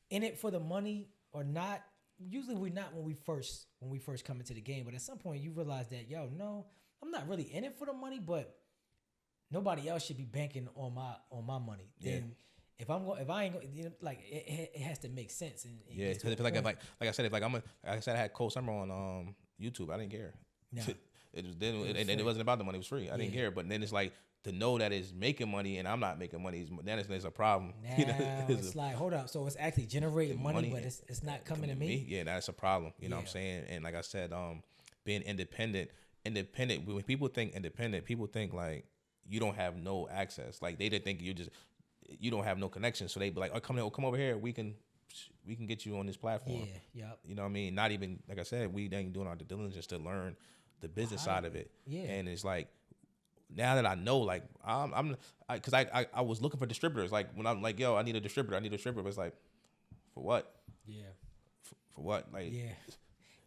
in it for the money or not, usually we're not when we first come into the game. But at some point you realize that, no, I'm not really in it for the money, but nobody else should be banking on my money. Then if I ain't like it has to make sense. And because like I said, I had Cole Summer on YouTube. I didn't care. No. It wasn't about the money. It was free. I didn't care. But then it's like, to know that it's making money and I'm not making money, then it's a problem. Now it's like, hold up. So it's actually generating money, but it's not coming to me. Yeah, that's a problem. You know what I'm saying? And like I said, being independent. When people think independent, people think like you don't have no access. Like they think you don't have no connection. So they be like, oh, come over here. We can get you on this platform. Yeah, yep. You know what I mean? Not even, like I said, we ain't doing our due diligence to learn the business side of it. Yeah. And it's like, now that I know, like because I was looking for distributors. Like when I'm like, yo, I need a distributor. But it's like, for what? Yeah. For what? Like, yeah.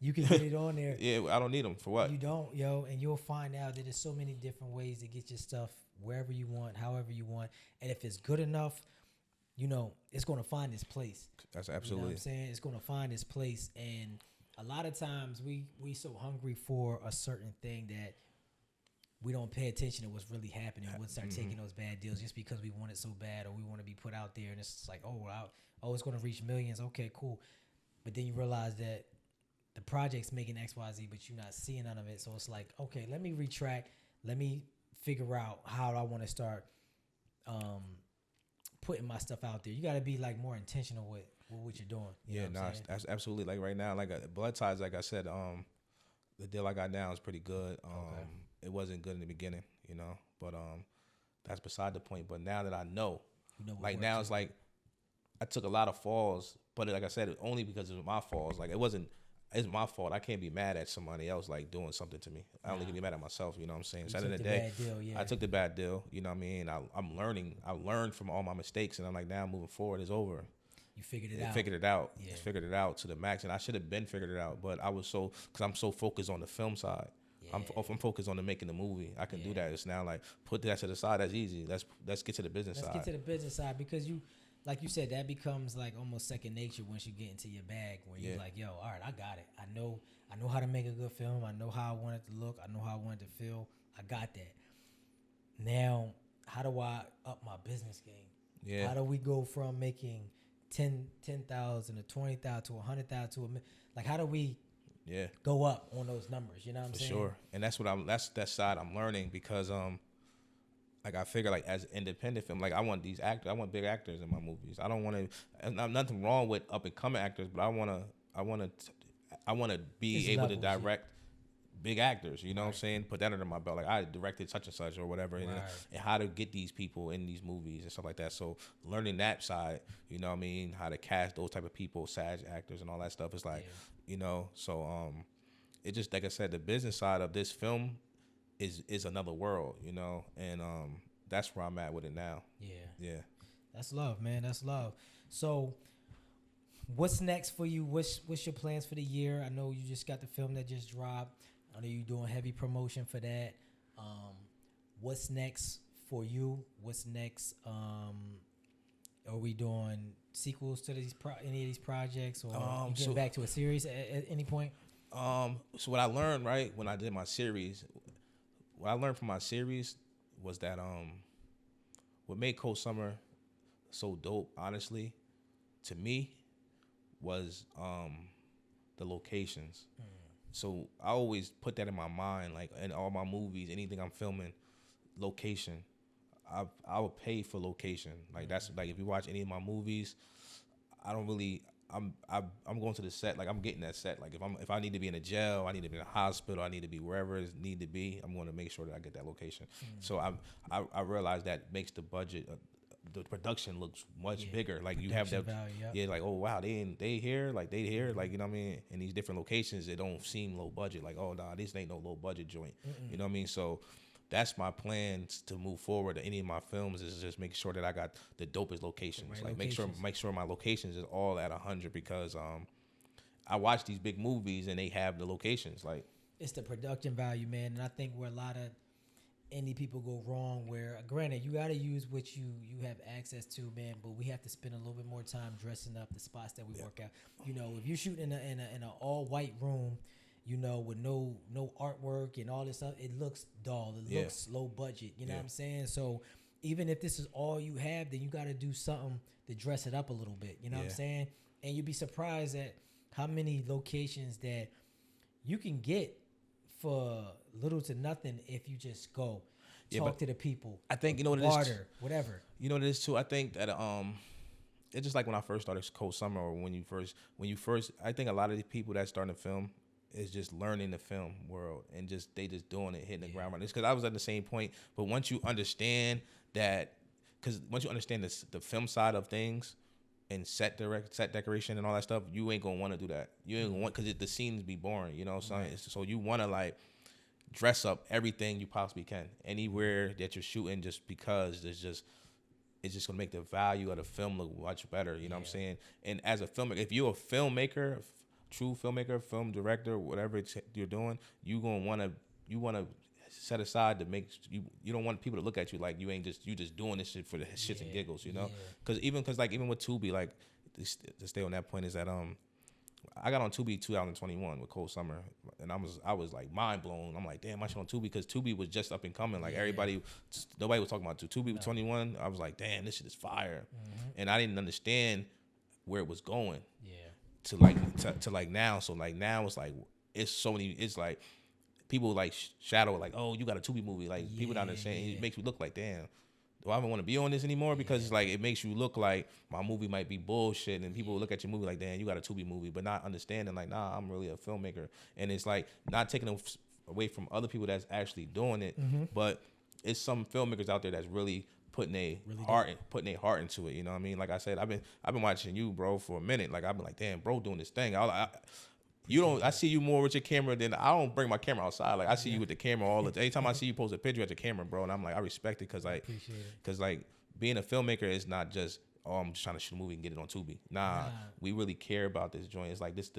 You can get it on there. Yeah, I don't need them. For what? You don't, yo. And you'll find out that there's so many different ways to get your stuff wherever you want, however you want. And if it's good enough, you know, it's going to find its place. That's absolutely. You know what I'm saying? It's going to find its place. And a lot of times we so hungry for a certain thing that we don't pay attention to what's really happening. We'll start taking those bad deals just because we want it so bad or we want to be put out there. And it's like, it's going to reach millions. Okay, cool. But then you realize that the project's making X, Y, Z, but you're not seeing none of it. So it's like, okay, let me retract. Let me figure out how I want to start putting my stuff out there. You got to be like more intentional with what you're doing. You know what that's absolutely, like right now, like Blood Ties, like I said, the deal I got now is pretty good. It wasn't good in the beginning, you know, but that's beside the point. But now that I know, like now it's like I took a lot of falls, but like I said, only because of my falls. Like it's my fault. I can't be mad at somebody else like doing something to me. I only can be mad at myself. You know what I'm saying? So at the end of the day, I took the bad deal. You know what I mean? I'm learning. I learned from all my mistakes, and I'm like, now moving forward is over. You figured it out. Yeah. Figured it out to the max, and I should have been figured it out. But I was because I'm so focused on the film side. Yeah. I'm focused on making the movie. I can do that. It's now like put that to the side. That's easy. Let's get to the business side. Let's get to the business side because like you said, that becomes like almost second nature once you get into your bag. Where you're like, yo, all right, I got it. I know how to make a good film. I know how I want it to look. I know how I want it to feel. I got that. Now, how do I up my business game? Yeah. How do we go from making 10,000 to 20,000 to 100,000 to $1 million? Like, how do we go up on those numbers? You know what I'm saying? For sure. And that's that side I'm learning because like I figure like as independent film, like I want these actors, I want big actors in my movies. I don't want to, and nothing wrong with up and coming actors, but I want to be able to direct big actors. You know what I'm saying? Put that under my belt. Like I directed such and such or whatever, and how to get these people in these movies and stuff like that. So learning that side, you know what I mean? How to cast those type of people, SAG actors and all that stuff. It's like, you know, so it just, like I said, the business side of this film is another world, you know, and that's where I'm at with it now. Yeah. That's love, man. That's love. So, what's next for you? What's your plans for the year? I know you just got the film that just dropped. I know you're doing heavy promotion for that. What's next for you? What's next? Are we doing sequels to any of these projects, or getting back to a series at any point? So what I learned when I did my series. What I learned from my series was that what made Cold Summer so dope, honestly, to me, was the locations. So I always put that in my mind, like in all my movies, anything I'm filming, location. I would pay for location. Like that's like if you watch any of my movies, I don't really. I'm going to the set, like I'm getting that set. Like if I need to be in a jail, I need to be in a hospital, I need to be wherever it need to be, I'm going to make sure that I get that location. So I realized that makes the budget, the production looks much bigger. Like you have that value, like, oh wow, they here, like they here, like, you know what I mean? In these different locations, it don't seem low budget. Like, oh nah, this ain't no low budget joint. You know what I mean? So that's my plans to move forward to any of my films, is just make sure that I got the dopest locations. Like locations. make sure my locations is all at 100, because I watch these big movies and they have the locations. Like it's the production value, man. And I think where a lot of indie people go wrong, where granted you got to use what you have access to, man, but we have to spend a little bit more time dressing up the spots that we work out. You know, if you're shooting in a all white room, you know, with no artwork and all this stuff, it looks dull. It looks low budget. You know what I'm saying? So even if this is all you have, then you got to do something to dress it up a little bit. You know what I'm saying? And you'd be surprised at how many locations that you can get for little to nothing if you just go. talk to the people. I think you know what barter, it is. Whatever. You know what it is too. I think that it's just like when I first started Cold Summer, or when you first. I think a lot of the people that starting to film is just learning the film world and they just doing it, hitting the ground running. Because I was at the same point, but once you understand that, because once you understand the film side of things and set decoration and all that stuff, you ain't gonna want to do that. You ain't gonna want, because the scenes be boring, you know. So you want to like dress up everything you possibly can anywhere that you're shooting, just because it's just gonna make the value of the film look much better. You know what I'm saying? And as a filmmaker, if you're a filmmaker, true filmmaker, film director, whatever you're doing, you wanna set aside to make you don't want people to look at you like you just doing this shit for the shits and giggles, you know? Because even with Tubi, like to stay on that point, is that I got on Tubi 2021 with Cold Summer, and I was like mind blown. I'm like, damn, I should on Tubi, because Tubi was just up and coming. Like nobody was talking about Tubi with 21. I was like, damn, this shit is fire, and I didn't understand where it was going. To like now. So like now it's like it's so many. It's like people like shadow like, oh, you got a Tubi movie. Like people don't understand. It makes you look like, damn, do I even want to be on this anymore? Because it's like it makes you look like my movie might be bullshit, and people look at your movie like, damn, you got a Tubi movie, but not understanding like, nah, I'm really a filmmaker. And it's like not taking away from other people that's actually doing it, but it's some filmmakers out there that's really putting a heart into it. You know what I mean? Like I said, I've been watching you, bro, for a minute. Like I've been like, damn, bro, doing this thing. I see you more with your camera than I don't bring my camera outside. Like I see you with the camera all the time. Anytime I see you post a picture at your camera, bro, and I'm like, I respect it, because like being a filmmaker is not just, oh, I'm just trying to shoot a movie and get it on Tubi. Nah, we really care about this joint. It's like this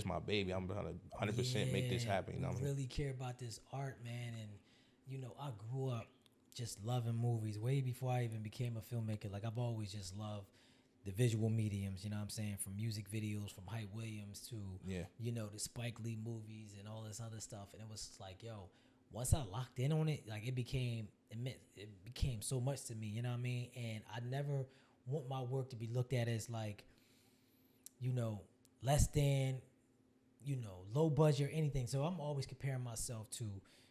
my baby. I'm trying to 100% make this happen. You know what I mean? Really care about this art, man. And you know, I grew up just loving movies way before I even became a filmmaker. Like I've always just loved the visual mediums, you know what I'm saying? From music videos, from Hype Williams to, you know, the Spike Lee movies and all this other stuff. And it was like, yo, once I locked in on it, like it became so much to me, you know what I mean? And I never want my work to be looked at as like, you know, less than, you know, low budget or anything. So I'm always comparing myself to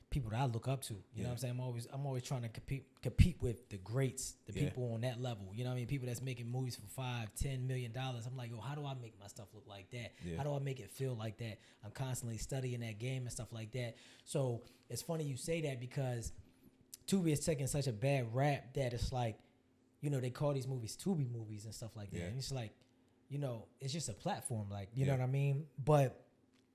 people that I look up to. You know what I'm saying? I'm always trying to compete with the greats, the people on that level. You know what I mean? People that's making movies for $5-10 million. I'm like, yo, how do I make my stuff look like that? How do I make it feel like that? I'm constantly studying that game and stuff like that. So it's funny you say that, because Tubi is taking such a bad rap that it's like, you know, they call these movies Tubi movies and stuff like that. And it's like, you know, it's just a platform, like, you know what I mean? But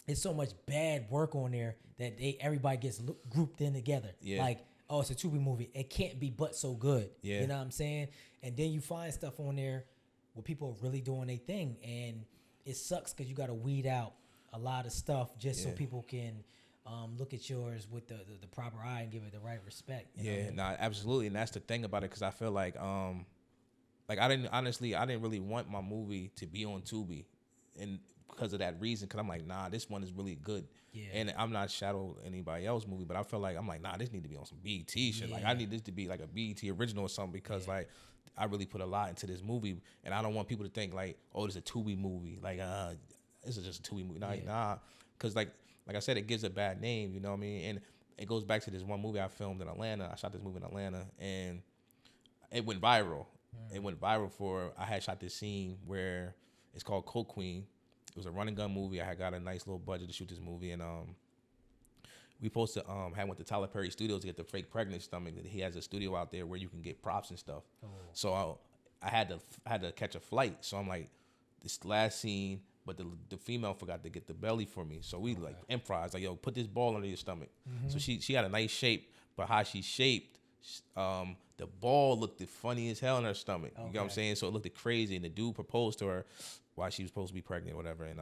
it's so much bad work on there that everybody gets grouped in together. Like, oh, it's a Tubi movie. It can't be but so good. You know what I'm saying? And then you find stuff on there where people are really doing their thing, and it sucks because you got to weed out a lot of stuff just so people can look at yours with the proper eye and give it the right respect. You know what I mean? Nah, absolutely. And that's the thing about it, because I feel like I didn't really want my movie to be on Tubi, and because of that reason, because I'm like, nah, this one is really good. And I'm not shadow anybody else's movie, but I feel like I'm like, nah, this need to be on some BET shit. Like I need this to be like a BET original or something, because like I really put a lot into this movie, and I don't want people to think like, oh, this is a Tubi movie. Like this is just a Tubi movie. Nah, because like I said, it gives a bad name. You know what I mean? And it goes back to this one movie I filmed in Atlanta. I shot this movie in Atlanta, and it went viral. It went viral I had shot this scene where it's called Coke Queen. It was a run and gun movie. I had got a nice little budget to shoot this movie, and we supposed to went to Tyler Perry Studios to get the fake pregnant stomach. He has a studio out there where you can get props and stuff. So I had to catch a flight. So I'm like, this last scene, but the female forgot to get the belly for me. So we like improvised, like, yo, put this ball under your stomach. So she had a nice shape, but how she shaped, the ball looked funny as hell in her stomach. You know what I'm saying? So it looked crazy, and the dude proposed to her while she was supposed to be pregnant or whatever, and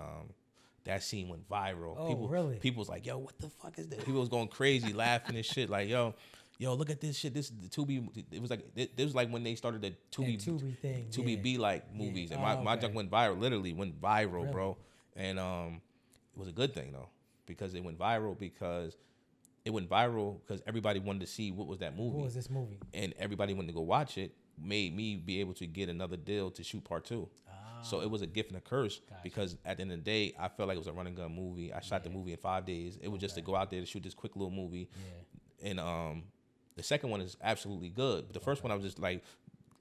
that scene went viral. Really? People was like, yo, what the fuck is that? People was going crazy, laughing and shit, like, yo, look at this shit. This is the Tubi. It was like when they started the Tubi thing, Tubi be like movies, and my junk went viral, literally went viral, bro. And it was a good thing though, because it went viral because everybody wanted to see what was that movie. What was this movie? And everybody wanted to go watch it. Made me be able to get another deal to shoot part 2. So it was a gift and a curse, because at the end of the day, I felt like it was a run and gun movie. I shot the movie in 5 days. It was just to go out there to shoot this quick little movie. And The second one is absolutely good. But the first one, I was just like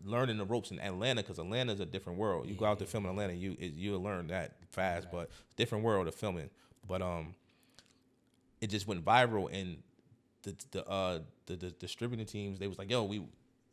learning the ropes in Atlanta, because Atlanta's a different world. You go out to film in Atlanta, you'll learn that fast, but different world of filming. But it just went viral, and the distributing teams, they was like, yo,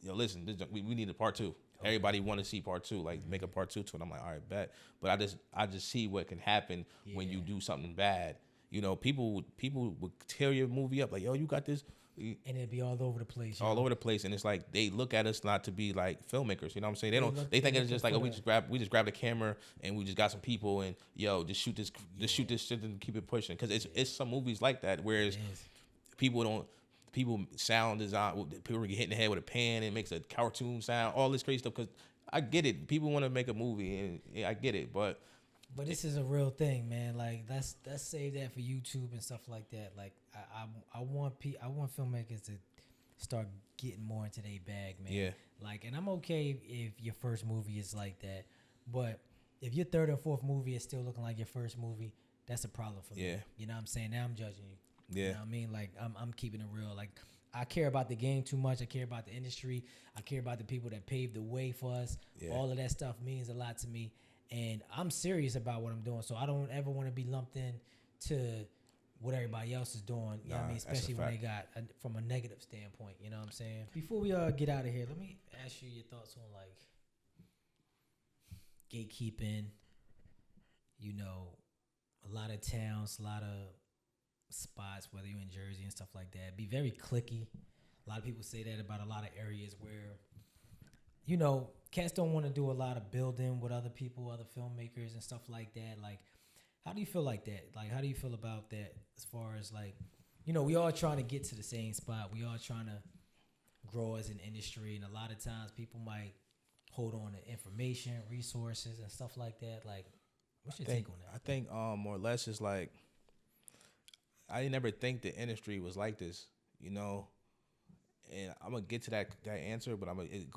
listen, we need a part two. Everybody want to see part two, like make a part two to it. I'm like, all right, bet. But I just see what can happen when you do something bad. You know, people would tear your movie up like, yo, you got this. And it'd be all over the place. All over the place, and it's like they look at us not to be like filmmakers. You know what I'm saying? They think it's just like, oh, we just grab the camera and we just got some people and yo, just shoot this shit and keep it pushing. Because it's some movies like that, whereas people sound design, people get hit in the head with a pan and it makes a cartoon sound, all this crazy stuff. Because I get it, people want to make a movie and I get it, but this is a real thing, man. Like let's save that for YouTube and stuff like that. Like I want filmmakers to start getting more into their bag, man. Yeah. Like, and I'm okay if your first movie is like that, but if your third or fourth movie is still looking like your first movie, that's a problem for me. You know what I'm saying? Now I'm judging you. Yeah. You know what I mean? Like I'm keeping it real. Like I care about the game too much. I care about the industry. I care about the people that paved the way for us. Yeah. All of that stuff means a lot to me. And I'm serious about what I'm doing, so I don't ever want to be lumped in to what everybody else is doing. You know what I mean? Especially when they got from a negative standpoint. You know what I'm saying? Before we get out of here, let me ask you your thoughts on like gatekeeping. You know, a lot of towns, a lot of spots, whether you're in Jersey and stuff like that, be very cliquey. A lot of people say that about a lot of areas where, you know, cats don't want to do a lot of building with other people, other filmmakers and stuff like that. Like, how do you feel like that? Like, how do you feel about that as far as like, you know, we all trying to get to the same spot. We all trying to grow as an industry. And a lot of times people might hold on to information, resources and stuff like that. Like, what's your take on that? I think more or less it's like, I never think the industry was like this, you know. And I'm gonna get to that answer, but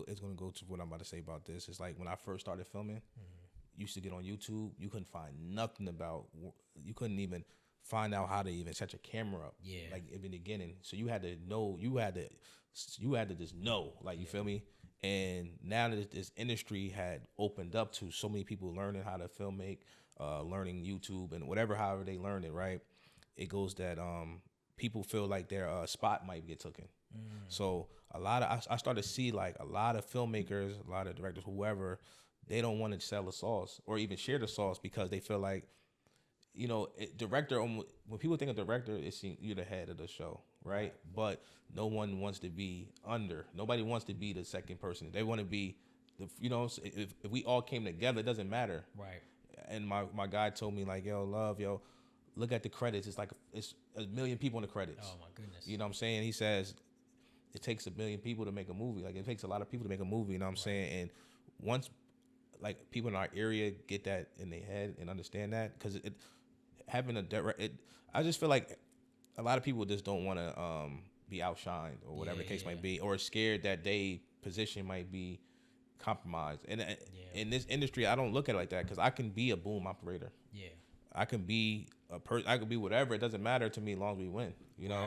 it's gonna go to what I'm about to say about this. It's like when I first started filming, used to get on YouTube, you couldn't find nothing about, you couldn't even find out how to even set your camera up. Yeah. Like in the beginning, so you had to know, you had to just know, like you feel me. And now that this industry had opened up to so many people learning how to filmmake, learning YouTube and however they learn it, right? It goes that people feel like their spot might get taken. So I started to see like a lot of filmmakers, a lot of directors, whoever, they don't want to sell the sauce or even share the sauce because they feel like, you know, director, when people think of director, it's you're the head of the show, right? But no one wants to be under. Nobody wants to be the second person. They want to be, you know, if we all came together, it doesn't matter. Right. And my guy told me like, yo, look at the credits. It's like it's a million people in the credits. Oh my goodness. You know what I'm saying? He says it takes a million people to make a movie. Like it takes a lot of people to make a movie. You know what I'm saying? And once like people in our area get that in their head and understand that, because I just feel like a lot of people just don't want to be outshined or whatever the case might be, or scared that they position might be compromised. And in this industry, I don't look at it like that because I can be a boom operator. Yeah. I can be I could be whatever. It doesn't matter to me as long as we win. You know,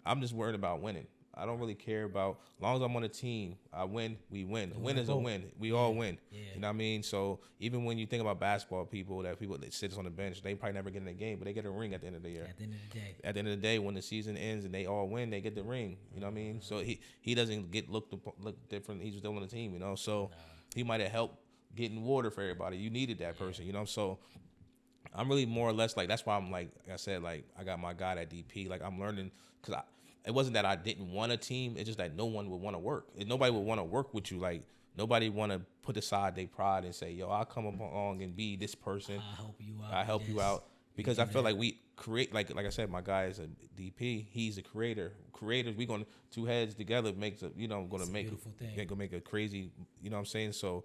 I'm just worried about winning. I don't really care about, as long as I'm on a team, I win, we win. A win is a win. We all win. Yeah. You know what I mean? So even when you think about basketball, people that sit on the bench, they probably never get in a game, but they get a ring at the end of the year. At the end of the day, when the season ends and they all win, they get the ring. You know what I mean? So he doesn't get look different. He's still on the team, you know? So he might have helped getting water for everybody. You needed that person, you know? So I'm really more or less like, that's why I'm like I said, like I got my guy at DP. Like I'm learning, because it wasn't that I didn't want a team. It's just that no one would want to work. Nobody would want to work with you. Like nobody want to put aside their pride and say, yo, I'll come along and be this person. I'll help you out. Because I feel like we create, like I said, my guy is a DP. He's a creator. Creators, we going to, two heads together makes a, you know, going to make a crazy, you know what I'm saying? So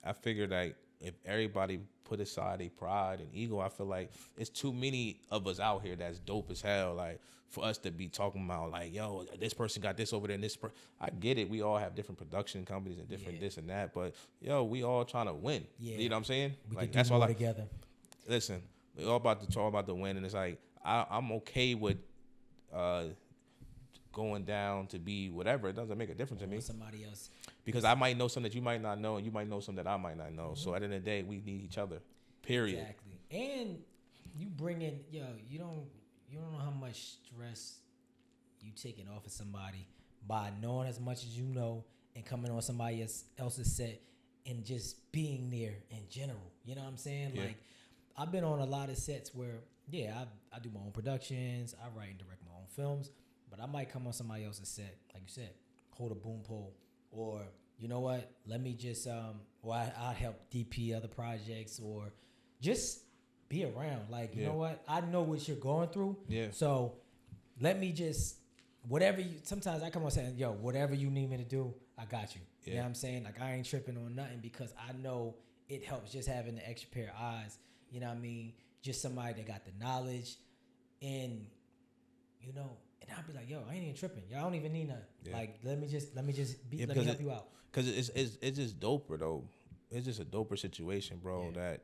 I figured like if everybody put aside their pride and ego, I feel like it's too many of us out here that's dope as hell. Like for us to be talking about like, yo, this person got this over there and this I get it. We all have different production companies and different this and that, but yo, we all trying to win. Yeah. You know what I'm saying? We like that's all together. Listen, we all about to talk about the win, and it's like I'm okay with going down to be whatever. It doesn't make a difference to me. Somebody else. Because I might know something that you might not know, and you might know something that I might not know. So at the end of the day, we need each other. Period. Exactly. And you bring in, you don't know how much stress you taking off of somebody by knowing as much as you know and coming on somebody else's set and just being there in general. You know what I'm saying? Yeah. Like, I've been on a lot of sets where, I do my own productions, I write and direct my own films, but I might come on somebody else's set, like you said, hold a boom pole, or you know what, let me just, or I help DP other projects, or just be around. Like, you know what, I know what you're going through, so let me just, whatever you, sometimes I come on saying, yo, whatever you need me to do, I got you. You know what I'm saying? Like, I ain't tripping on nothing because I know it helps just having the extra pair of eyes. You know what I mean? Just somebody that got the knowledge, and you know, and I'll be like, yo, I ain't even tripping. Yo, I don't even need nothing. Yeah. Like, let me just be, let me help you out. Cause it's just doper though. It's just a doper situation, bro. That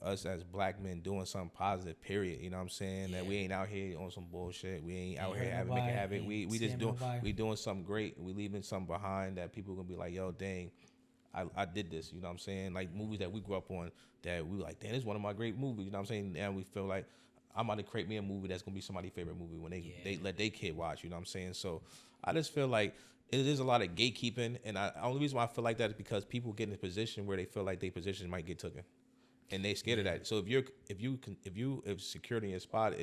us as black men doing something positive, period. You know what I'm saying? That we ain't out here on some bullshit. We ain't out here making havoc. We just doing something great. We leaving something behind that people gonna be like, yo, dang, I did this. You know what I'm saying? Like movies that we grew up on that we were like, damn, this is one of my great movies. You know what I'm saying? And we feel like I'm about to create me a movie that's gonna be somebody's favorite movie when they let their kid watch. You know what I'm saying? So I just feel like it is a lot of gatekeeping, and the only reason why I feel like that is because people get in a position where they feel like their position might get taken, and they scared of that. So if security in your spot,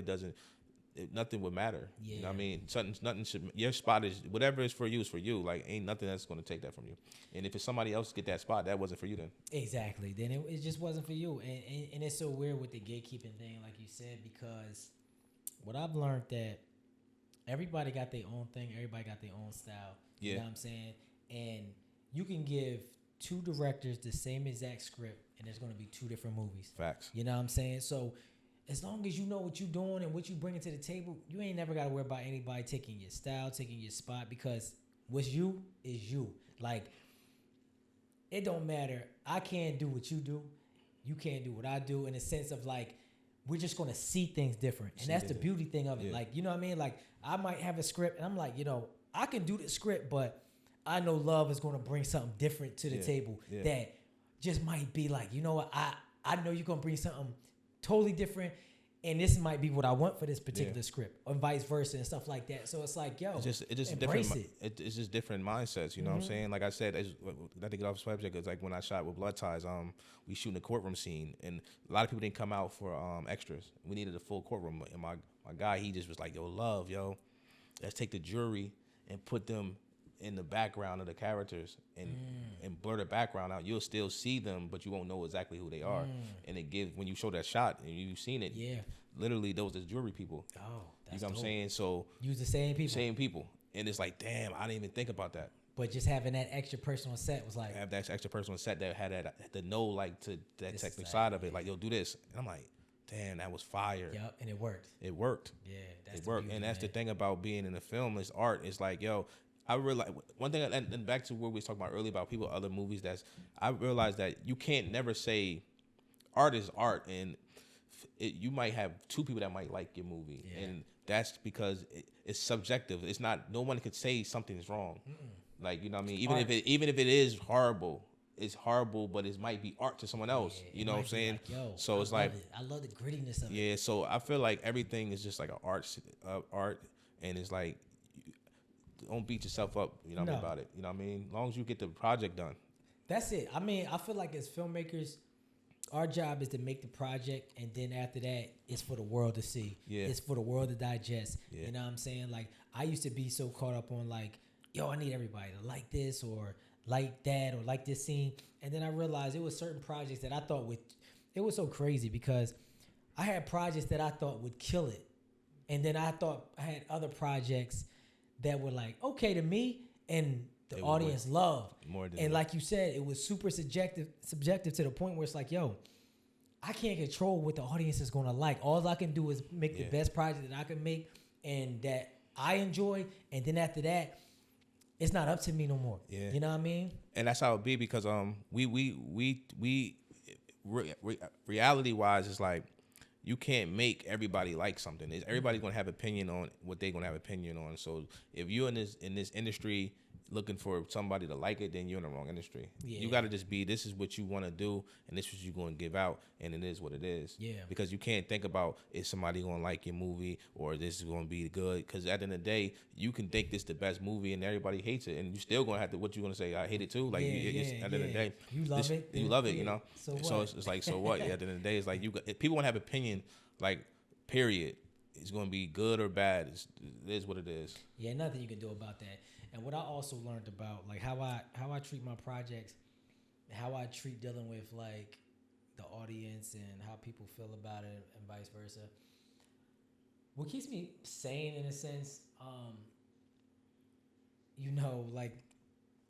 nothing would matter. Yeah. You know what I mean? Nothing should. Your spot is whatever is for you is for you. Like ain't nothing that's gonna take that from you. And if it's somebody else get that spot, that wasn't for you then. Exactly. Then it just wasn't for you. And it's so weird with the gatekeeping thing, like you said, because what I've learned that everybody got their own thing. Everybody got their own style. Yeah. You know what I'm saying? And you can give two directors the same exact script, and there's going to be two different movies. Facts. You know what I'm saying? So as long as you know what you're doing and what you bringing to the table, you ain't never got to worry about anybody taking your style, taking your spot, because what's you is you. Like, it don't matter. I can't do what you do. You can't do what I do, in a sense of like, we're just going to see things different. And that's the beauty thing of it. Yeah. Like, you know what I mean? Like, I might have a script, and I'm like, you know, I can do the script, but I know Love is going to bring something different to the table that just might be like, you know what, I know you're going to bring something totally different, and this might be what I want for this particular script, or vice versa and stuff like that. So it's like, yo, it's just different. It's just different mindsets. You know what I'm saying? Like I said, not to get off the subject, it's like when I shot with Blood Ties, we shooting a courtroom scene, and a lot of people didn't come out for extras. We needed a full courtroom, and my guy, he just was like, yo, Love, let's take the jury and put them in the background of the characters and blur the background out. You'll still see them, but you won't know exactly who they are. And it gives, when you show that shot and you've seen it, literally those are jury people. Oh, that's you know what I'm saying? So use the same people. And it's like, damn, I didn't even think about that. But just having that extra person on set was like, have that extra person on set that had that to know, like, to that technical side of it, like, yo, do this. And I'm like, damn, that was fire. Yep, and it worked. It worked. Yeah, it worked. And that's the thing about being in a film, is art. It's like, yo, I realize one thing, and back to what we was talking about earlier about people, other movies. I realized that you can't never say art is art, and you might have two people that might like your movie, and that's because it's subjective. It's not. No one could say something's wrong. Like, you know what I mean? Even if it is horrible, it's horrible, but it might be art to someone else. You know what I'm saying? Like, yo, so it's like, I love the grittiness of it. Yeah, so I feel like everything is just like an art, and it's like, don't beat yourself up, you know what I mean, about it. You know what I mean? As long as you get the project done. That's it. I mean, I feel like as filmmakers, our job is to make the project, and then after that, it's for the world to see. Yeah. It's for the world to digest. Yeah. You know what I'm saying? Like, I used to be so caught up on like, yo, I need everybody to like this or like that or like this scene. And then I realized it was certain projects that I thought it was so crazy, because I had projects that I thought would kill it. And then I thought I had other projects that were like, okay to me, and the audience loved. And like you said, it was super subjective to the point where it's like, yo, I can't control what the audience is going to like. All I can do is make the best project that I can make and that I enjoy. And then after that, it's not up to me no more. Yeah. You know what I mean? And that's how it be, because we reality wise, it's like, you can't make everybody like something. Everybody's gonna have opinion on what they're gonna have opinion on. So if you're in this industry looking for somebody to like it, then you're in the wrong industry. Yeah. You got to just be, this is what you want to do, and this is what you're going to give out, and it is what it is. Yeah. Because you can't think about, is somebody going to like your movie, or this is going to be good, because at the end of the day, you can think this the best movie, and everybody hates it, and you still going to have to, what you going to say, I hate it too? Like, at the end of the day, you love it. You love it, you know? So what? So it's like, so what? At the end of the day, it's like, if people want to have opinion, like, period. It's going to be good or bad. It is what it is. Yeah, nothing you can do about that. And what I also learned about, like, how I treat my projects, how I treat dealing with, like, the audience and how people feel about it and vice versa. What keeps me sane, in a sense, you know, like,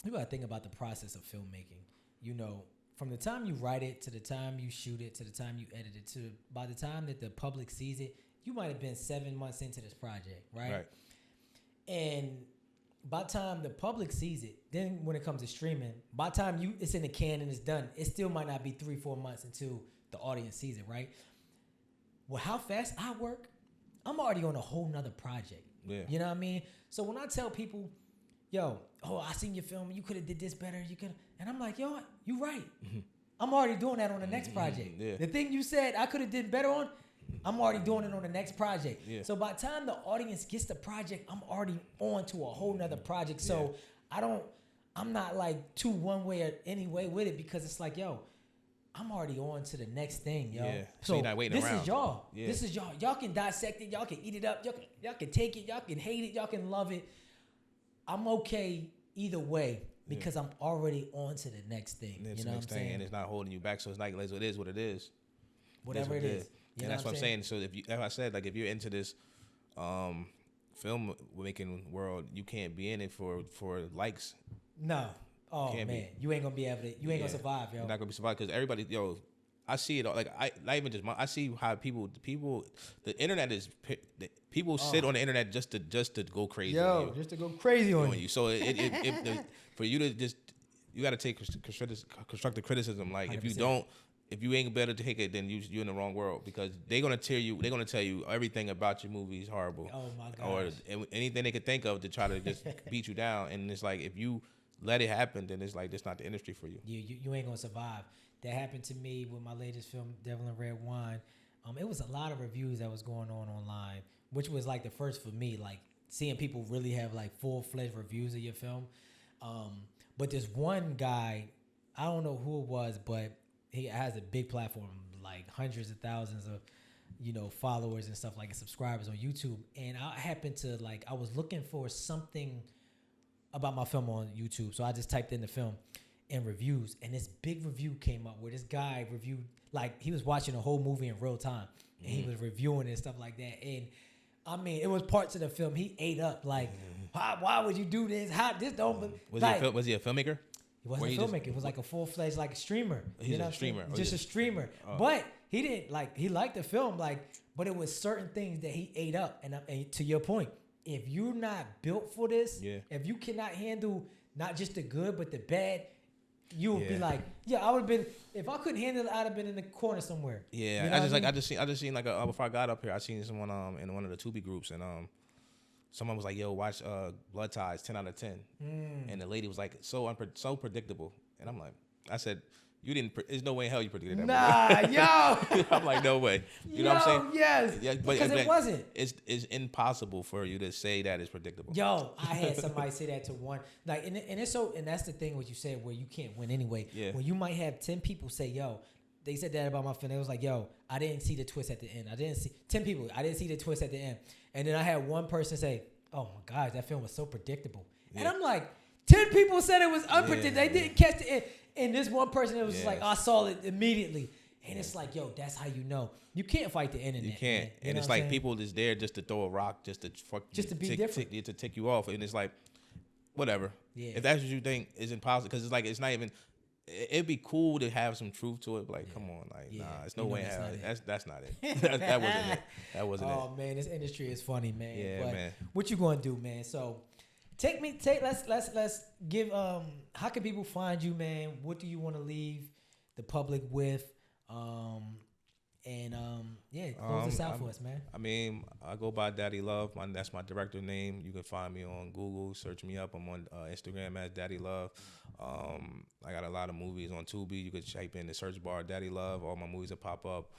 you got to think about the process of filmmaking. You know, from the time you write it to the time you shoot it to the time you edit it to by the time that the public sees it, you might have been 7 months into this project, right? And by the time the public sees it, then when it comes to streaming, by the time it's in the can and it's done, it still might not be 3-4 months until the audience sees it, right? Well, how fast I work, I'm already on a whole nother project. Yeah. You know what I mean? So when I tell people, yo, I seen your film, you could have did this better, you could, and I'm like, yo, you right. Mm-hmm. I'm already doing that on the next project. Yeah. The thing you said I could have did better on, I'm already doing it on the next project. Yeah. So by the time the audience gets the project, I'm already on to a whole nother project. So I'm not like too one way or any way with it, because it's like, yo, I'm already on to the next thing, yo. Yeah. So you're not waiting around. This is y'all. Yeah. This is y'all. Y'all can dissect it. Y'all can eat it up. Y'all can take it. Y'all can hate it. Y'all can love it. I'm okay either way, because I'm already on to the next thing. You know what I'm saying? And it's not holding you back. So it's like, it is what it is. Whatever it is. And that's what I'm saying. So if I said, like, if you're into this film making world, you can't be in it for likes. No. Oh man, you ain't gonna be able to. You ain't gonna survive, yo. You're not gonna be survive, because everybody, I see it all. Like, not even just I see how people, the internet is, people sit on the internet just to go crazy. Yo, just to go crazy on you. So for you to just, you got to take constructive criticism. Like 100%. If you ain't better to take it, then you're in the wrong world, because they're gonna tell you everything about your movie is horrible. Oh my gosh. Or anything they could think of to try to just beat you down. And it's like, if you let it happen, then it's like, that's not the industry for you. You ain't gonna survive. That happened to me with my latest film, Devil and Red Wine. It was a lot of reviews that was going on online, which was like the first for me, like seeing people really have like full-fledged reviews of your film. But this one guy, I don't know who it was, but he has a big platform, like hundreds of thousands of, followers and stuff, like, and subscribers on YouTube. And I happened to, like, I was looking for something about my film on YouTube. So I just typed in the film and reviews, and this big review came up where this guy reviewed, like, he was watching the whole movie in real time, and he was reviewing it and stuff like that. And I mean, it was parts of the film he ate up, like, why would you do this? How this don't? Was he a filmmaker? He wasn't a filmmaker. It was like a full-fledged, like, a streamer. He's a streamer. Just a streamer. But he didn't, like, he liked the film, like, but it was certain things that he ate up. And to your point, if you're not built for this, if you cannot handle not just the good but the bad, you would be like, I would have been, if I couldn't handle it, I'd have been in the corner somewhere. Yeah, you know I just seen like before I got up here, I seen someone in one of the Tubi groups, and someone was like, yo, watch Blood Ties, 10 out of 10. And the lady was like, so predictable. And I'm like, I said, there's no way in hell you predicted that. Nah, yo. I'm like, no way. You know what I'm saying? Yes. Yeah, because it wasn't. It's impossible for you to say that it's predictable. Yo, I had somebody say that to one. Like, and it's so, and that's the thing what you said, where you can't win anyway. Yeah. When you might have 10 people say, yo, they said that about my film. They was like, yo, I didn't see the twist at the end. 10 people, I didn't see the twist at the end. And then I had one person say, oh my gosh, that film was so predictable. Yeah. And I'm like, 10 people said it was unpredictable. They didn't catch the end. And this one person, it was just like, I saw it immediately. And it's like, yo, that's how you know. You can't fight the internet. You can't. Man. And it's like people is there just to throw a rock, just to be different. To tick you off. And it's like, whatever. Yeah. If that's what you think is impossible, because it's like, it's not even, it'd be cool to have some truth to it. But like, come on. Like, nah, it's no way. That's not it. that wasn't it. That wasn't it. Oh, man, this industry is funny, man. Yeah, but man. What you going to do, man? So, let's give, how can people find you, man? What do you want to leave the public with? Yeah, close this out for us, man. I mean, I go by Daddy Love. That's my director name. You can find me on Google. Search me up. I'm on Instagram as Daddy Love. I got a lot of movies on Tubi. You could type in the search bar Daddy Love. All my movies will pop up.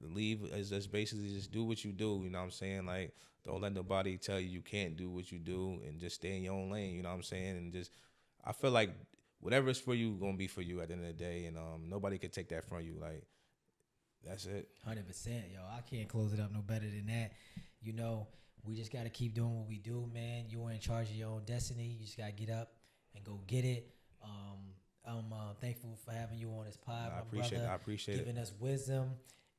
Leave is just basically just do what you do. You know what I'm saying? Like, don't let nobody tell you can't do what you do, and just stay in your own lane. You know what I'm saying? And just, I feel like whatever is for you, gonna be for you at the end of the day, and nobody can take that from you. Like, that's it. 100%, yo. I can't close it up no better than that. You know, we just got to keep doing what we do, man. You are in charge of your own destiny. You just got to get up and go get it. I'm thankful for having you on this pod, I appreciate giving us wisdom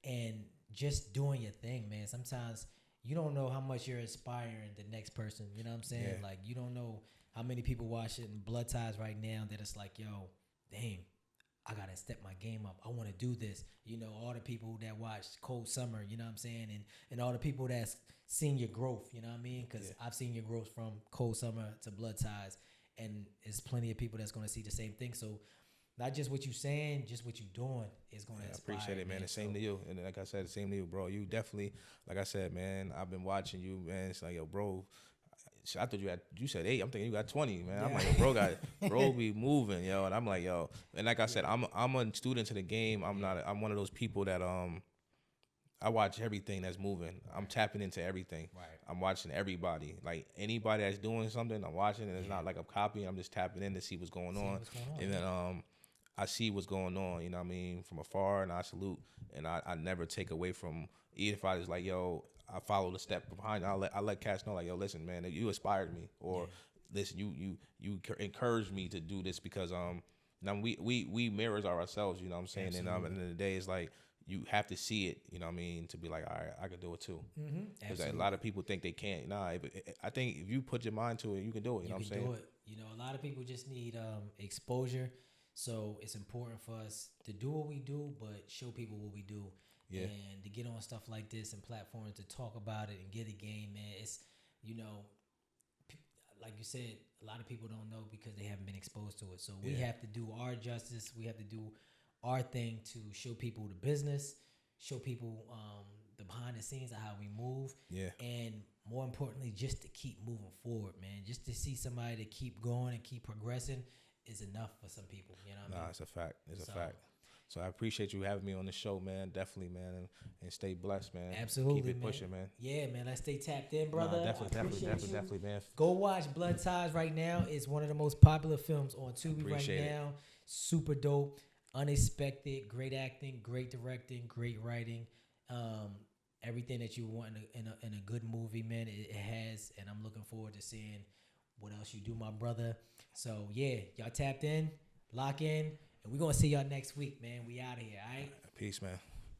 and just doing your thing, man. Sometimes you don't know how much you're inspiring the next person. You know what I'm saying? Yeah. Like, you don't know how many people watching Blood Ties right now that it's like, yo, dang, I got to step my game up. I want to do this. You know, all the people that watched Cold Summer, you know what I'm saying? And all the people that's seen your growth, you know what I mean? Because I've seen your growth from Cold Summer to Blood Ties. And there's plenty of people that's going to see the same thing. So not just what you saying, just what you doing is going to inspire. I appreciate it, man. The same to you. And like I said, the same to you, bro. You definitely, like I said, man, I've been watching you, man. It's like, yo, bro, I thought you said 8. I'm thinking you got 20, man. Yeah. I'm like, yo, bro be moving, yo. And I'm like, yo. And like I said, I'm a student to the game. I'm one of those people that I watch everything that's moving. I'm tapping into everything. Right. I'm watching everybody. Like, anybody that's doing something, I'm watching, and it's not like I'm copying. I'm just tapping in to see what's going on. And then I see what's going on, you know what I mean, from afar, and I salute, and I never take away from, even if I was like, yo, I follow the step behind. I let cats know, like, yo, listen, man, you inspired me, or listen, you encouraged me to do this, because now we mirrors ourselves, you know what I'm saying. Absolutely. And at the end of the day, it's like, you have to see it, you know what I mean, to be like, all right, I can do it too. Because a lot of people think they can't. Nah, I think if you put your mind to it, you can do it. You know what I'm saying? You can do it. You know, a lot of people just need exposure. So it's important for us to do what we do, but show people what we do. Yeah. And to get on stuff like this and platforms to talk about it and get a game, man. It's, you know, like you said, a lot of people don't know because they haven't been exposed to it. So we have to do our justice. We have to do our thing to show people the business, show people the behind the scenes of how we move. Yeah. And more importantly, just to keep moving forward, man. Just to see somebody to keep going and keep progressing is enough for some people. You know what I mean? It's a fact. It's a fact. So I appreciate you having me on the show, man. Definitely, man. And stay blessed, man. Absolutely, keep it pushing, man. Yeah, man. Let's stay tapped in, brother. Definitely, man. Go watch Blood Ties right now. It's one of the most popular films on Tubi right now. Super dope. Unexpected, great acting, great directing, great writing, everything that you want in a good movie, man. It has, and I'm looking forward to seeing what else you do, my brother. So yeah, y'all tapped in, lock in, and we're gonna see y'all next week, man. We out of here, all right? Peace, man.